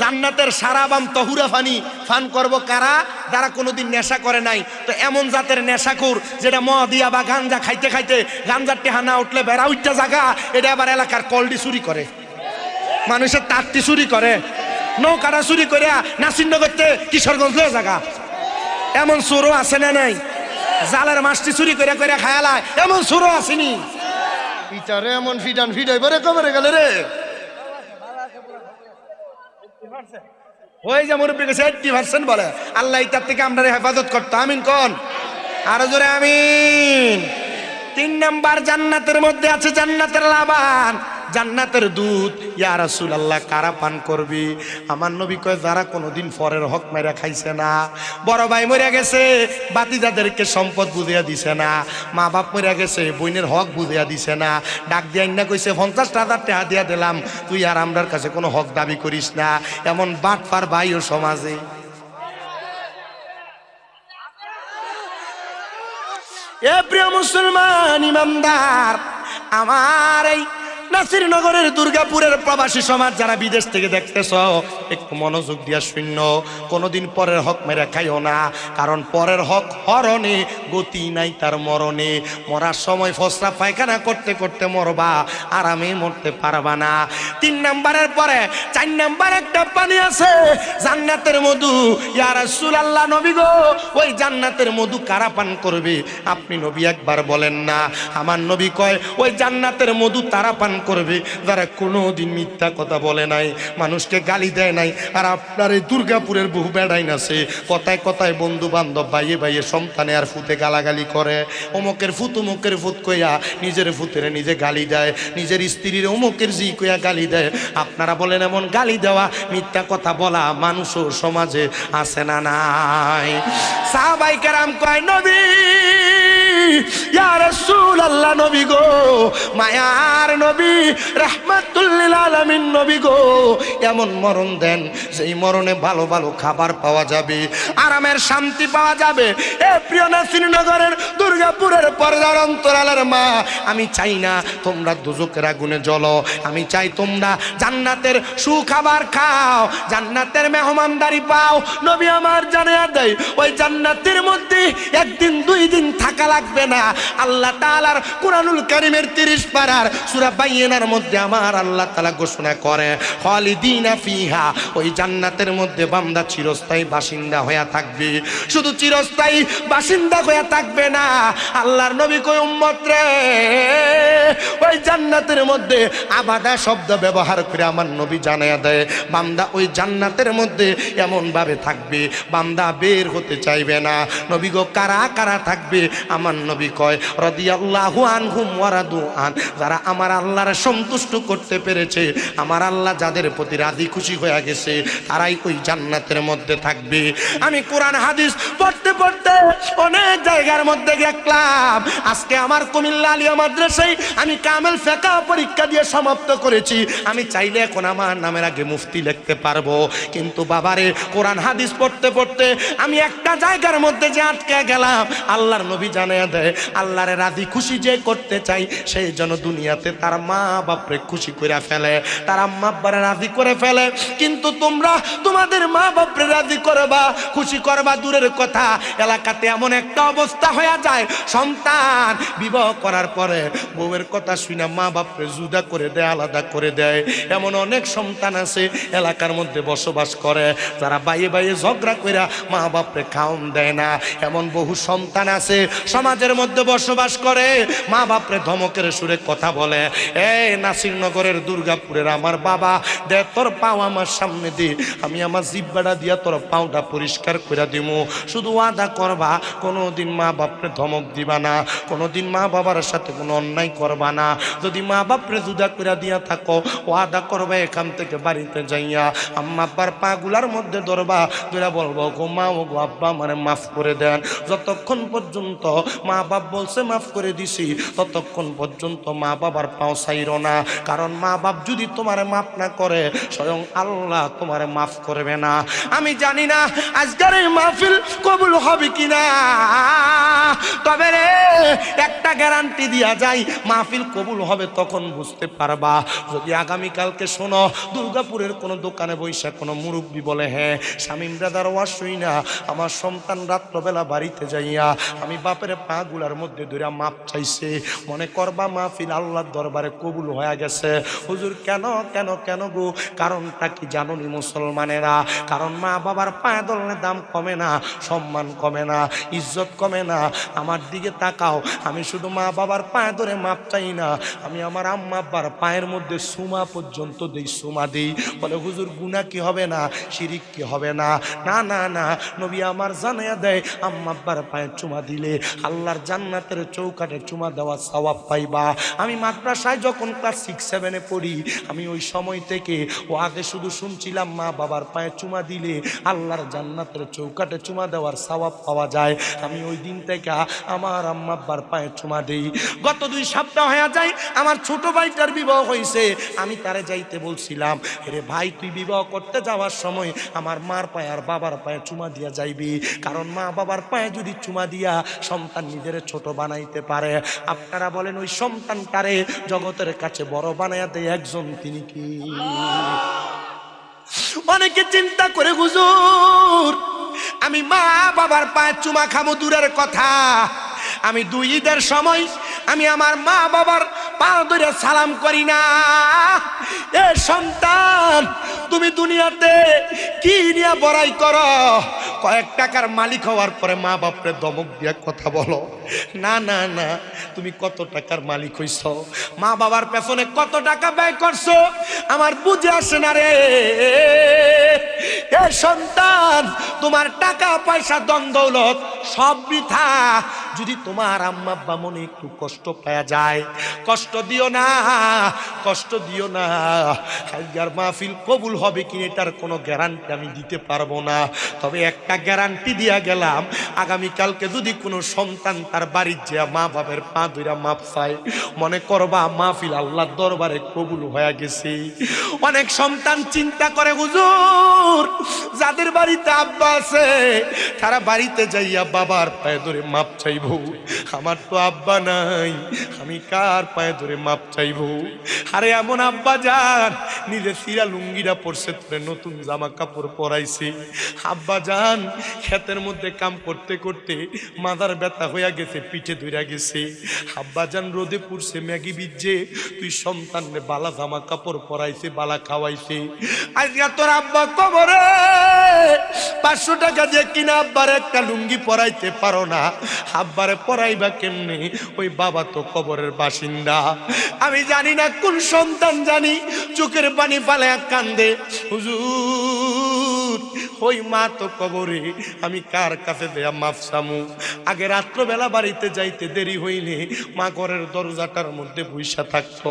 A: জান্নাতের সারাবাম তহুরা ফানি ফান করব কারা যারা কোনোদিন নেশা করে নাই তো এমন জাতের নেশাখোর যেটা মদিয়া বা গাঞ্জা খাইতে খাইতে গাঞ্জার টেহা না উঠলে বেড়া উঠতে জায়গা এটা আবার এলাকার কলডি চুরি করে মানুষের তাঁতটি চুরি করে নৌকাটা চুরি করে নাসিরনগরতে কিশোরগঞ্জ লয়ে জায়গা এমন চোরও আছে না নাই জালের মাছটি চুরি করে করে খায়ালায় এমন চোরও আসেনি ইটারে এমন ফিডান ফিডাই বরে কবরে গেলে রে ওই যে মুরব্বী গেছে 80% বলে আল্লাহ ইতার থেকে আমরা হেফাজত করতো আমিন কোন আরো জোরে আমিন 3 নাম্বার জান্নাতের মধ্যে আছে জান্নাতের লাবান জান্নাতের দুধ ইয়া রাসূলুল্লাহ কারা পান করবি আমার নবী কয় যারা কোনোদিন পরের হক মাইরা খাইছে না বড় ভাই মরে গেছে বাতিজাদেরকে সম্পদ বুঝিয়া দিছে না মা বাপ মরে গেছে বোনের হক বুঝিয়া দিছে না ডাক দিয়া না কইছে 50,000 টাকা দিয়া দিলাম তুই আর আমরার কাছে কোনো হক দাবি করিস না এমন বাটপার ভাই ও সমাজে এ প্রিয় মুসলমান ইমানদার আমার এই নাসিরনগরের দুর্গাপুরের প্রবাসী সমাজ যারা বিদেশ থেকে দেখতেছ একটু মনোযোগ দিয়া শূন্য কোনোদিন পরের হক মেরে খাইও না কারণ পরের হক হরণে গতি নাই তার মরণে মরার সময় ফসরা পায়খানা করতে করতে মরবা আরামে মরতে পারবা না 3 নাম্বারের পরে 4 নাম্বার একটা পানি আছে জান্নাতের মধু ইয়া রাসূলুল্লাহ নবী গো ওই জান্নাতের মধু কারা পান করবে আপনি নবী একবার বলেন না আমার নবী কয় ওই জান্নাতের মধু তারা পান করবে যারা কোনোদিন মিথ্যা কথা বলে নাই মানুষকে গালি দেয় নাই আর আপনার এই দুর্গাপুরের বহু বেড়াইন আছে কথায় কথায় বন্ধু বান্ধব ভাইয়ে ভাইয়ে সন্তানে আর ফুতে গালাগালি করে অমুকের ফুত কইয়া নিজের ফুতের নিজে গালি দেয় নিজের স্ত্রীর অমুকের জি কইয়া গালি দেয় আপনারা বলেন এমন গালি দেওয়া মিথ্যা কথা বলা মানুষও সমাজে আছে না নাই সাহাবায়ে কেরাম কয় নবী ইয়া রাসূলুল্লাহ নবী গো মায়ার নবী রাহমাতুল লিল আলামিন নবী গো এমন মরণ দেন যেই মরণে ভালো ভালো খাবার পাওয়া যাবে আরামের শান্তি পাওয়া যাবে এ প্রিয় নাসিরনগরের দুর্গাপুরের পর্দার অন্তরালের মা আমি চাই না তোমরা দোজখের আগুনে জ্বলো আমি চাই তোমরা জান্নাতের সুখাবার খাও জান্নাতের মেহমানদারি পাও নবী আমার জানিয়ে দেয় ওই জান্নাতের মধ্যে একদিন 2 দিন থাকা লাগবে না আল্লাহ তাআলার কুরআনুল কারীমের 30 পারার সূরা বাইয়িনার মধ্যে আমার আল্লাহ তাআলা ঘোষণা করে খালিদিনা ফিহা ওই জান্নাতের মধ্যে বান্দা চিরস্থায়ী বাসিন্দা হয়ে থাকবে শুধু চিরস্থায়ী বাসিন্দা হয়ে থাকবে না আল্লাহর নবী কই উম্মত রে ওই জান্নাতের মধ্যে আবাদা শব্দ ব্যবহার করে আমার নবী জানায়া দেয় বান্দা ওই জান্নাতের মধ্যে এমন ভাবে থাকবে বান্দা বের হতে চাইবে না নবী গো কারা কারা থাকবে আমার নবী কয় রাদিয়াল্লাহু আনহুম ওয়া রাদু আন যারা আমার আল্লাহর সন্তুষ্ট করতে পেরেছে আমার আল্লাহ যাদের প্রতি রাজি খুশি হয়ে গেছে তারাই ওই জান্নাতের মধ্যে থাকবে আমি কোরআন হাদিস পড়তে পড়তে অনেক জায়গার মধ্যে দেখলাম আজকে আমার কুমিল্লা আলিয়া মাদ্রাসায় আমি কামেল ফিকহ পরীক্ষা দিয়ে সমাপ্ত করেছি আমি চাইলে এখন আমার নামের আগে মুফতি লিখতে পারবো কিন্তু বাবারে কোরআন হাদিস পড়তে পড়তে আমি একটা জায়গার মধ্যে যে আটকে গেলাম আল্লাহর নবী জানিয়ে দেয় আল্লাহরে রাজি খুশি যে করতে চাই সেই জন্য দুনিয়াতে তার মা বাপরে খুশি করে ফেলে তার আম্মা আব্বারে রাজি করে ফেলে কিন্তু তোমরা তোমাদের মা বাপরে রাজি করবা খুশি করবা দূরের কথা এলাকাতে এমন একটা অবস্থা হয়ে যায় সন্তান বিবাহ করার পরে বউয়ের কথা শুনে মা বাপরে জুদা করে দেয়, আলাদা করে দেয়। এমন অনেক সন্তান আছে এলাকার মধ্যে বসবাস করে, যারা বাইয়ে বাইয়ে ঝগড়া কইরা মা বাপরে খাওন দেয় না। এমন বহু সন্তান আছে সমাজের মধ্যে বসবাস করে, মা বাপরে ধমকের সুরে কথা বলে। এই নাসিরনগরের দুর্গাপুরের আমার বাবা, দে তোর পাও আমার সামনে দি, আমি আমার জিব্বাটা দিয়া তোর পাওটা পরিষ্কার করে দিমু। শুধু ওয়াদা করবা কোনোদিন মা বাপরে ধমক দিবা না, কোনোদিন মা বাবার সাথে কোনো অন্যায় করবা না। যদি মা বাপরে জুদা করে দিয়া থাকো, ওয়াদা করবা এখান থেকে বাড়িতে যাইয়া আম্মা আব্বার পাগুলার মধ্যে ধরবা, ধরে বলবো গো মা ও গো আব্বা মানে মাফ করে দেন। যতক্ষণ পর্যন্ত মা বাপ বলছে মাফ করে দিছি, ততক্ষণ পর্যন্ত মা বাবার পাও ছাইরো না। কারণ মা বাপ যদি তোমারে মাফ না করে, স্বয়ং আল্লাহ তোমারে মাফ করবে না। আমি জানি না আজকের এই মাহফিল কবুল হবে কিনা, তবে রে একটা গ্যারান্টি দিয়া যায়, মাহফিল কবুল হবে তখন বুঝতে পারবা যদি আগামীকালকে শোনো দুর্গাপুরের কোনো দোকানে বৈশা কোনো মুরব্বী বলে, হ্যাঁ শামীম ব্রাদার ওয়াজ শুই না, আমার সন্তান রাত্রবেলা বাড়িতে যাইয়া আমি বাপের পা গুলার মধ্যে ধরে মাপ চাইছে, মনে করবা মাহফিল আল্লাহর দরবারে কবুল হয়ে গেছে। হুজুর কেন কেন কেন গো? কারণটা কি জানুনি মুসলমানেরা? কারণ মা বাবার পায়ে ধরলে দাম কমে না, সম্মান কমে না, ইজ্জত কমে না। আমার দিকে তাকাও, আমি শুধু মা বাবার পায়ে ধরে মাপ চাই না, আমি আমার আম্মা আব্বার পায়ের মধ্যে সুমা পর্যন্ত দেই, সুমা দিই। বলে হুজুর গুনাহ কি হবে না, শিরিক কি হবে না? না না না, নবী আমার জানাইয়া দেয় আম্মা আব্বার পায়ে চুমা দিলে আল্লাহর জান্নাতের চৌকাঠে চুমা দেওয়া সওয়াব পাইবা। আমি মাদ্রাসায় যখন ক্লাস 6-7-এ পড়ি, আমি ওই সময় থেকে ও আগে শুধু শুনছিলাম মা বাবার পায়ে চুমা দিলে আল্লাহর জান্নাতের চৌকাঠে চুমা দেওয়ার সওয়াব পাওয়া যায়। আমি ওই দিন থেকে আমার আম্মা আব্বার পায়ে চুমা দিই। গত 2 সপ্তাহ হয়ে যায় আমার ছোট ভাইটার বিবাহ হয়েছে, আমি তারে যাইতে বলছিলাম, রে ভাই তুই বিবাহ করতে যাওয়ার সময় আমার মার পায়ে আর বাবার পায়ে চুমা দিয়া যাইবি, কারণ মা বাবার পায়ে যদি চুমা দিয়া সন্তান নিজের ছোট বানাইতে পারে, আপনারা বলেন ওই সন্তানটারে জগতের কাছে বড় বানাইয়া দেয় একজন, তিনি কি? অনেকে চিন্তা করে হুজুর আমি মা বাবার পায়ে চুমা খাবো দূরের কথা, আমি 2 ঈদের সময় আমি আমার মা বাবার পা ধরে সালাম করি না। এ সন্তান, তুমি দুনিয়াতে কি নিয়ে বড়াই করো? কয়েক টাকার মালিক হওয়ার পরে মা বাপরে ধমক দিয়া কথা বলো? না না না, তুমি কত টাকার মালিক হইছ, মা বাবার পেছনে কত টাকা ব্যয় করছো আমার বুঝে আসে না রে। এ সন্তান, তোমার টাকা পয়সা ধন দৌলত সব বৃথা যদি তোমার আম্মা আব্বা মনে একটু কষ্ট পাওয়া যায়। কষ্ট দিও না, কষ্ট দিও না। আজকের মাহফিল কবুল হবে কি এটার কোনো গ্যারান্টি আমি দিতে পারবো না, তবে একটা গ্যারান্টি দিয়া গেলাম, আগামীকালকে যদি কোনো সন্তান তার বাড়ির যে মা বাবার পা ধইরা মাপ চায়, মনে করবা মাহফিল আল্লাহর দরবারে কবুল হয়ে গেছে। অনেক সন্তান চিন্তা করে হুজুর যাদের বাড়িতে আব্বা আছে তারা বাড়িতে যাইয়া বাবার পায়ে ধরে মাপ চাইব, আমার তো আব্বা নাই, আমি কার পায়ে ধরে মাপ চাইব? আরে এমন আব্বা যান নিজে সিরা লুঙ্গিরা পরছে, তোরে নতুন জামা কাপড় পরাইছে। আব্বা যান ক্ষেতের মধ্যে কাম করতে করতে মাথার ব্যথা হইয়া গেছে, পিঠে ধইরা গেছে। আব্বা যান রোদে পুড়ছে, ম্যাগি ভিজছে, তুই সন্তানরে বালা জামা কাপড় পরাইছে, বালা খাওয়াইছে। আজকে তোর আব্বা কবরে 500 টাকা দিয়ে কিনা আব্বার একটা লুঙ্গি পরাইতে পারো না, আব্বারে পরাইবা কেমনে? ওই বাবা তো কবরের বাসিন্দা। আমি জানি না কোন সন্তান জানি চোখের পানি ফালায়া কান্দে, হুজুর ওই মা তো কবরে, আমি কার কাছে দেয়া মাফ চামু? আগে রাত্রবেলা বাড়িতে যাইতে দেরি হইলে মা ঘরের দরজাটার মধ্যে বইসা থাকতো,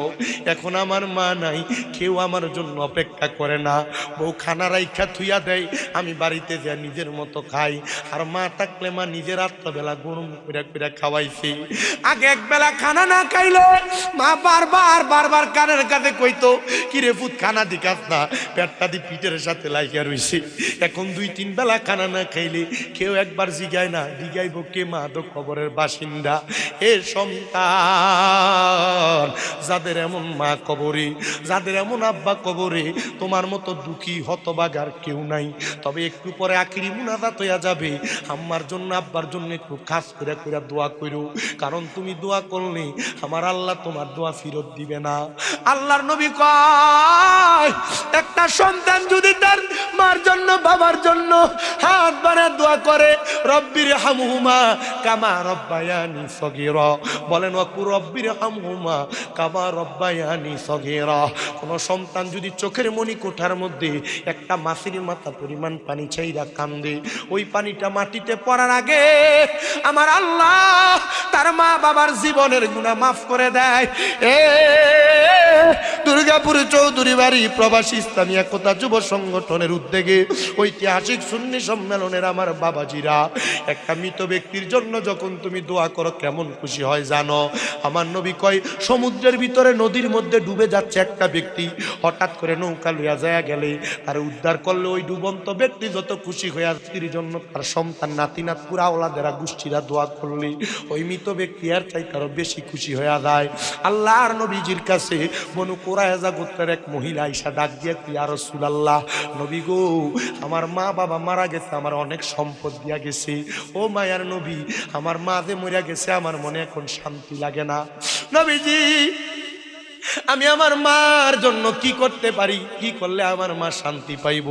A: এখন আমার মা নাই, কেউ আমার জন্য অপেক্ষা করে না, বউ খানা রাইখা থুইয়া দেয়, আমি বাড়িতে যা নিজের মতো খাই। আর মা থাকলে মা নিজের রাত্রবেলা গরম করে করে খাওয়াইছি। আগে একবেলা খানা না খাইলে মা বারবার বারবার কানের কাছে কইতো, কিরে পুত খানা দিকাস না, পেটটা দি পিঠের সাথে লাইয়া রইছি, এক এখন 2-3 বেলা খানা না খাইলে কেউ একবার জিগায় না, জিগাইব কে মা তো কবরের বাসিন্দা। এ সন্তান, যাদের এমন মা কবরে, যাদের এমন আব্বা কবরে, তোমার মতো দুঃখী হতবাগার কেউ নাই। তবে একটু পরে আখিরি মুনাজাত হইয়া যাবে, আম্মার জন্য আব্বার জন্য একটু খাস করে করে দোয়া করো, কারণ তুমি দোয়া করলে আমার আল্লাহ তোমার দোয়া ফেরত দিবে না। আল্লাহর নবী কয়, একটা সন্তান যদি তার মার জন্য বাবার জন্য হাত বাড়ায় দোয়া করে, রব্বির হামহুমা কামা রব্বায়ানি সগীরা, বলেন ওয়াকু রব্বির হামহুমা কামা রব্বায়ানি সগীরা। কোন সন্তান যদি চোখের মনি কোঠার মধ্যে একটা মাছের মাথা পরিমাণ পানি চাইরা কান্দে, ওই পানিটা মাটিতে পড়ার আগে আমার আল্লাহ তার মা বাবার জীবনের গুনাহ মাফ করে দেয়। এ দুর্গাপুর চৌধুরী বাড়ি প্রবাসী ইসলামী একতা যুব সংগঠনের উদ্যোগে ঐতিহাসিক সুন্নি সম্মেলনের আমার বাবাজিরা, একটা মৃত ব্যক্তির জন্য যখন তুমি দোয়া করো কেমন খুশি হয় জানো? আমার নবী কয়, সমুদ্রের ভিতরে নদীর মধ্যে ডুবে যাচ্ছে একটা ব্যক্তি, হঠাৎ করে নৌকা লইয়া যায় গেলে আর উদ্ধার করলে ওই ডুবন্ত ব্যক্তি যত খুশি হইয়া স্ত্রীর জন্য তার সন্তান নাতি নাত পুরা ওলাদেরা গোষ্ঠীরা দোয়া করলে ওই মৃত ব্যক্তি আর চাই তারও বেশি খুশি হইয়া যায়। আল্লাহর নবীজির কাছে বনু কুরায়জা গোত্রের এক মহিলা আইসা ডাক দিয়ে, ইয়া রাসূলুল্লাহ, নবী গো, আমার মা বাবা মারা গেছে, আমার অনেক সম্পদ দিয়া গেছে, ও মায়ার নবী, আমার মা যে মরিয়া গেছে আমার মনে এখন শান্তি লাগে না। নবীজি, আমি আমার মার জন্য কি করতে পারি, কি করলে আমার মা শান্তি পাইব?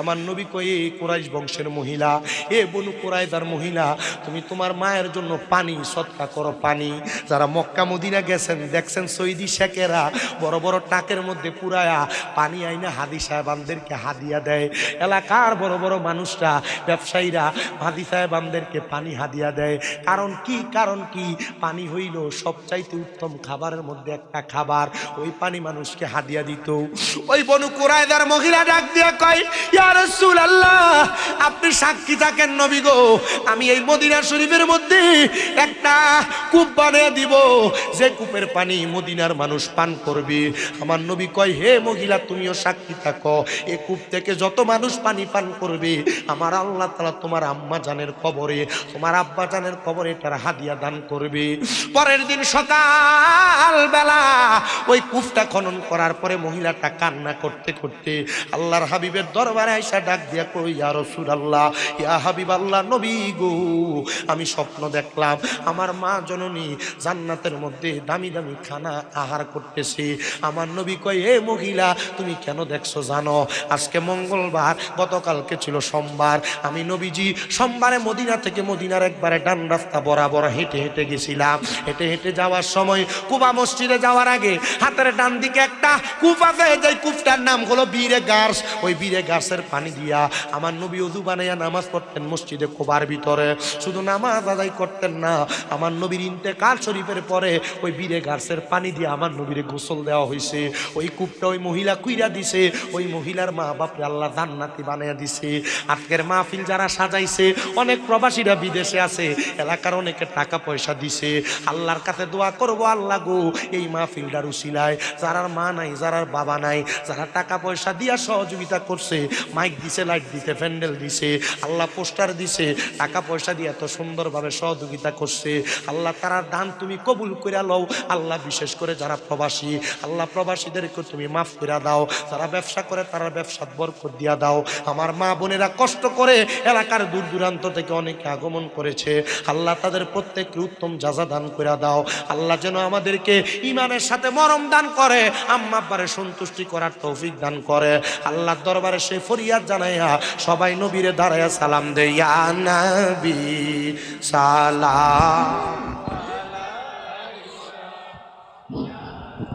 A: আমার নবী কই, কুরাইশ বংশের মহিলা, এ বনু কুরাইজার মহিলা, তুমি তোমার মায়ের জন্য পানি সদকা করো। পানি, যারা মক্কা মদিনা গেছেন দেখছেন সৈদি শেখেরা বড় বড় টাকের মধ্যে পুরায়া পানি আইনা হাদি সাহেবানদেরকে হাদিয়া দেয়। এলাকার বড় বড় মানুষরা, ব্যবসায়ীরা হাদি সাহেবানদেরকে পানি হাদিয়া দেয়। কারণ কি? কারণ কি? পানি হইল সবচাইতে উত্তম খাবারের মধ্যে একটা খাবার। ওই পানি মানুষকে হাদিয়া দিত। ওই বনু কুরাইজার মহিলা ডাক দিয়া কয়, ইয়া রাসূলুল্লাহ, আপনি সাক্ষী থাকেন নবী গো, আমি এই মদিনা শরীফের মধ্যে একটা কূপ বানিয়ে দিব, যে কূপের পানি মদিনার মানুষ পান করবে। আমার নবী কয়, হে মহিলা, তুমিও সাক্ষী থাকো, এই কূপ থেকে যত মানুষ পানি পান করবে আমার আল্লাহ তাআলা তোমার আম্মা জানের কবরে, তোমার আব্বা জানের কবরে এটার হাদিয়া দান করবে। পরের দিন সকাল বেলা ওই কূপটা খনন করার পরে মহিলাটা কান্না করতে করতে আল্লাহর হাবিবের দরবারে আইসা ডাক দিয়া কই, ইয়া রাসূলুল্লাহ, ইয়া হাবিবাল্লাহ, নবী গো, আমি স্বপ্ন দেখলাম আমার মা জননী জান্নাতের মধ্যে দামি দামি খানা আহার করতেছে। আমার নবী কয়, হে মহিলা, তুমি কেন দেখছো জানো? আজকে মঙ্গলবার, গতকালকে ছিল সোমবার, আমি নবীজি সোমবারে মদিনা থেকে মদিনার একবারে ডান রাস্তা বরাবর হেঁটে হেঁটে গেছিলাম। হেঁটে হেঁটে যাওয়ার সময় কুবা মসজিদে যাওয়ার আগে হাতের ডান দিকে একটা কূপ আছে, যে কূপটার নাম হলো বীরে গার্স। ওই বীরে গার্সের পানি দিয়া আমার নবী ওযু বানাইয়া নামাজ পড়তেন মসজিদে কুবার ভিতরে। শুধু নামাজ আদায় করতেন না, আমার নবীর ইন্তেকাল শরীফের পরে ওই বীরে গার্সের পানি দিয়ে আমার নবীরে গোসল দেওয়া হয়েছে। ওই কূপটা ওই মহিলা কুইরা দিছে, ওই মহিলার মা বাপরে আল্লাহ জান্নাতি বানাইয়া দিছে। আজকের মাহফিল যারা সাজাইছে, অনেক প্রবাসীরা বিদেশে আছে, এলাকার অনেকে টাকা পয়সা দিছে। আল্লাহর কাছে দোয়া করবো, আল্লাহ গো, এই মাহফিলটার উসিলায় যারার মা নাই, যারার বাবা নাই, যারা টাকা পয়সা দিয়া সহযোগিতা করছে, মাইক দিছে, লাইট দিতে, প্যান্ডেল দিছে, আল্লাহ পোস্টার দিছে, টাকা পয়সা দিয়ে এত সুন্দরভাবে সহযোগিতা করছে, আল্লাহ তারার দান তুমি কবুল করে লও। আল্লাহ বিশেষ করে যারা প্রবাসী, আল্লাহ প্রবাসীদেরকে তুমি মাফ করে দাও। যারা ব্যবসা করে তারা ব্যবসার বরকত দিয়া দাও। আমার মা বোনেরা কষ্ট করে এলাকার দূর দূরান্ত থেকে অনেকে আগমন করেছে, আল্লাহ তাদের প্রত্যেককে উত্তম যাজা দান করে দাও। আল্লাহ যেন আমাদেরকে ইমানের সাথে মরম দান করে, আম্মা আব্বারে সন্তুষ্টি করার তৌফিক দান করে। আল্লাহর দরবারে সে ফরিয়াদ জানাইয়া সবাই নবীরে দাঁড়াইয়া সালাম দেয়, ইয়া নবী সালাম।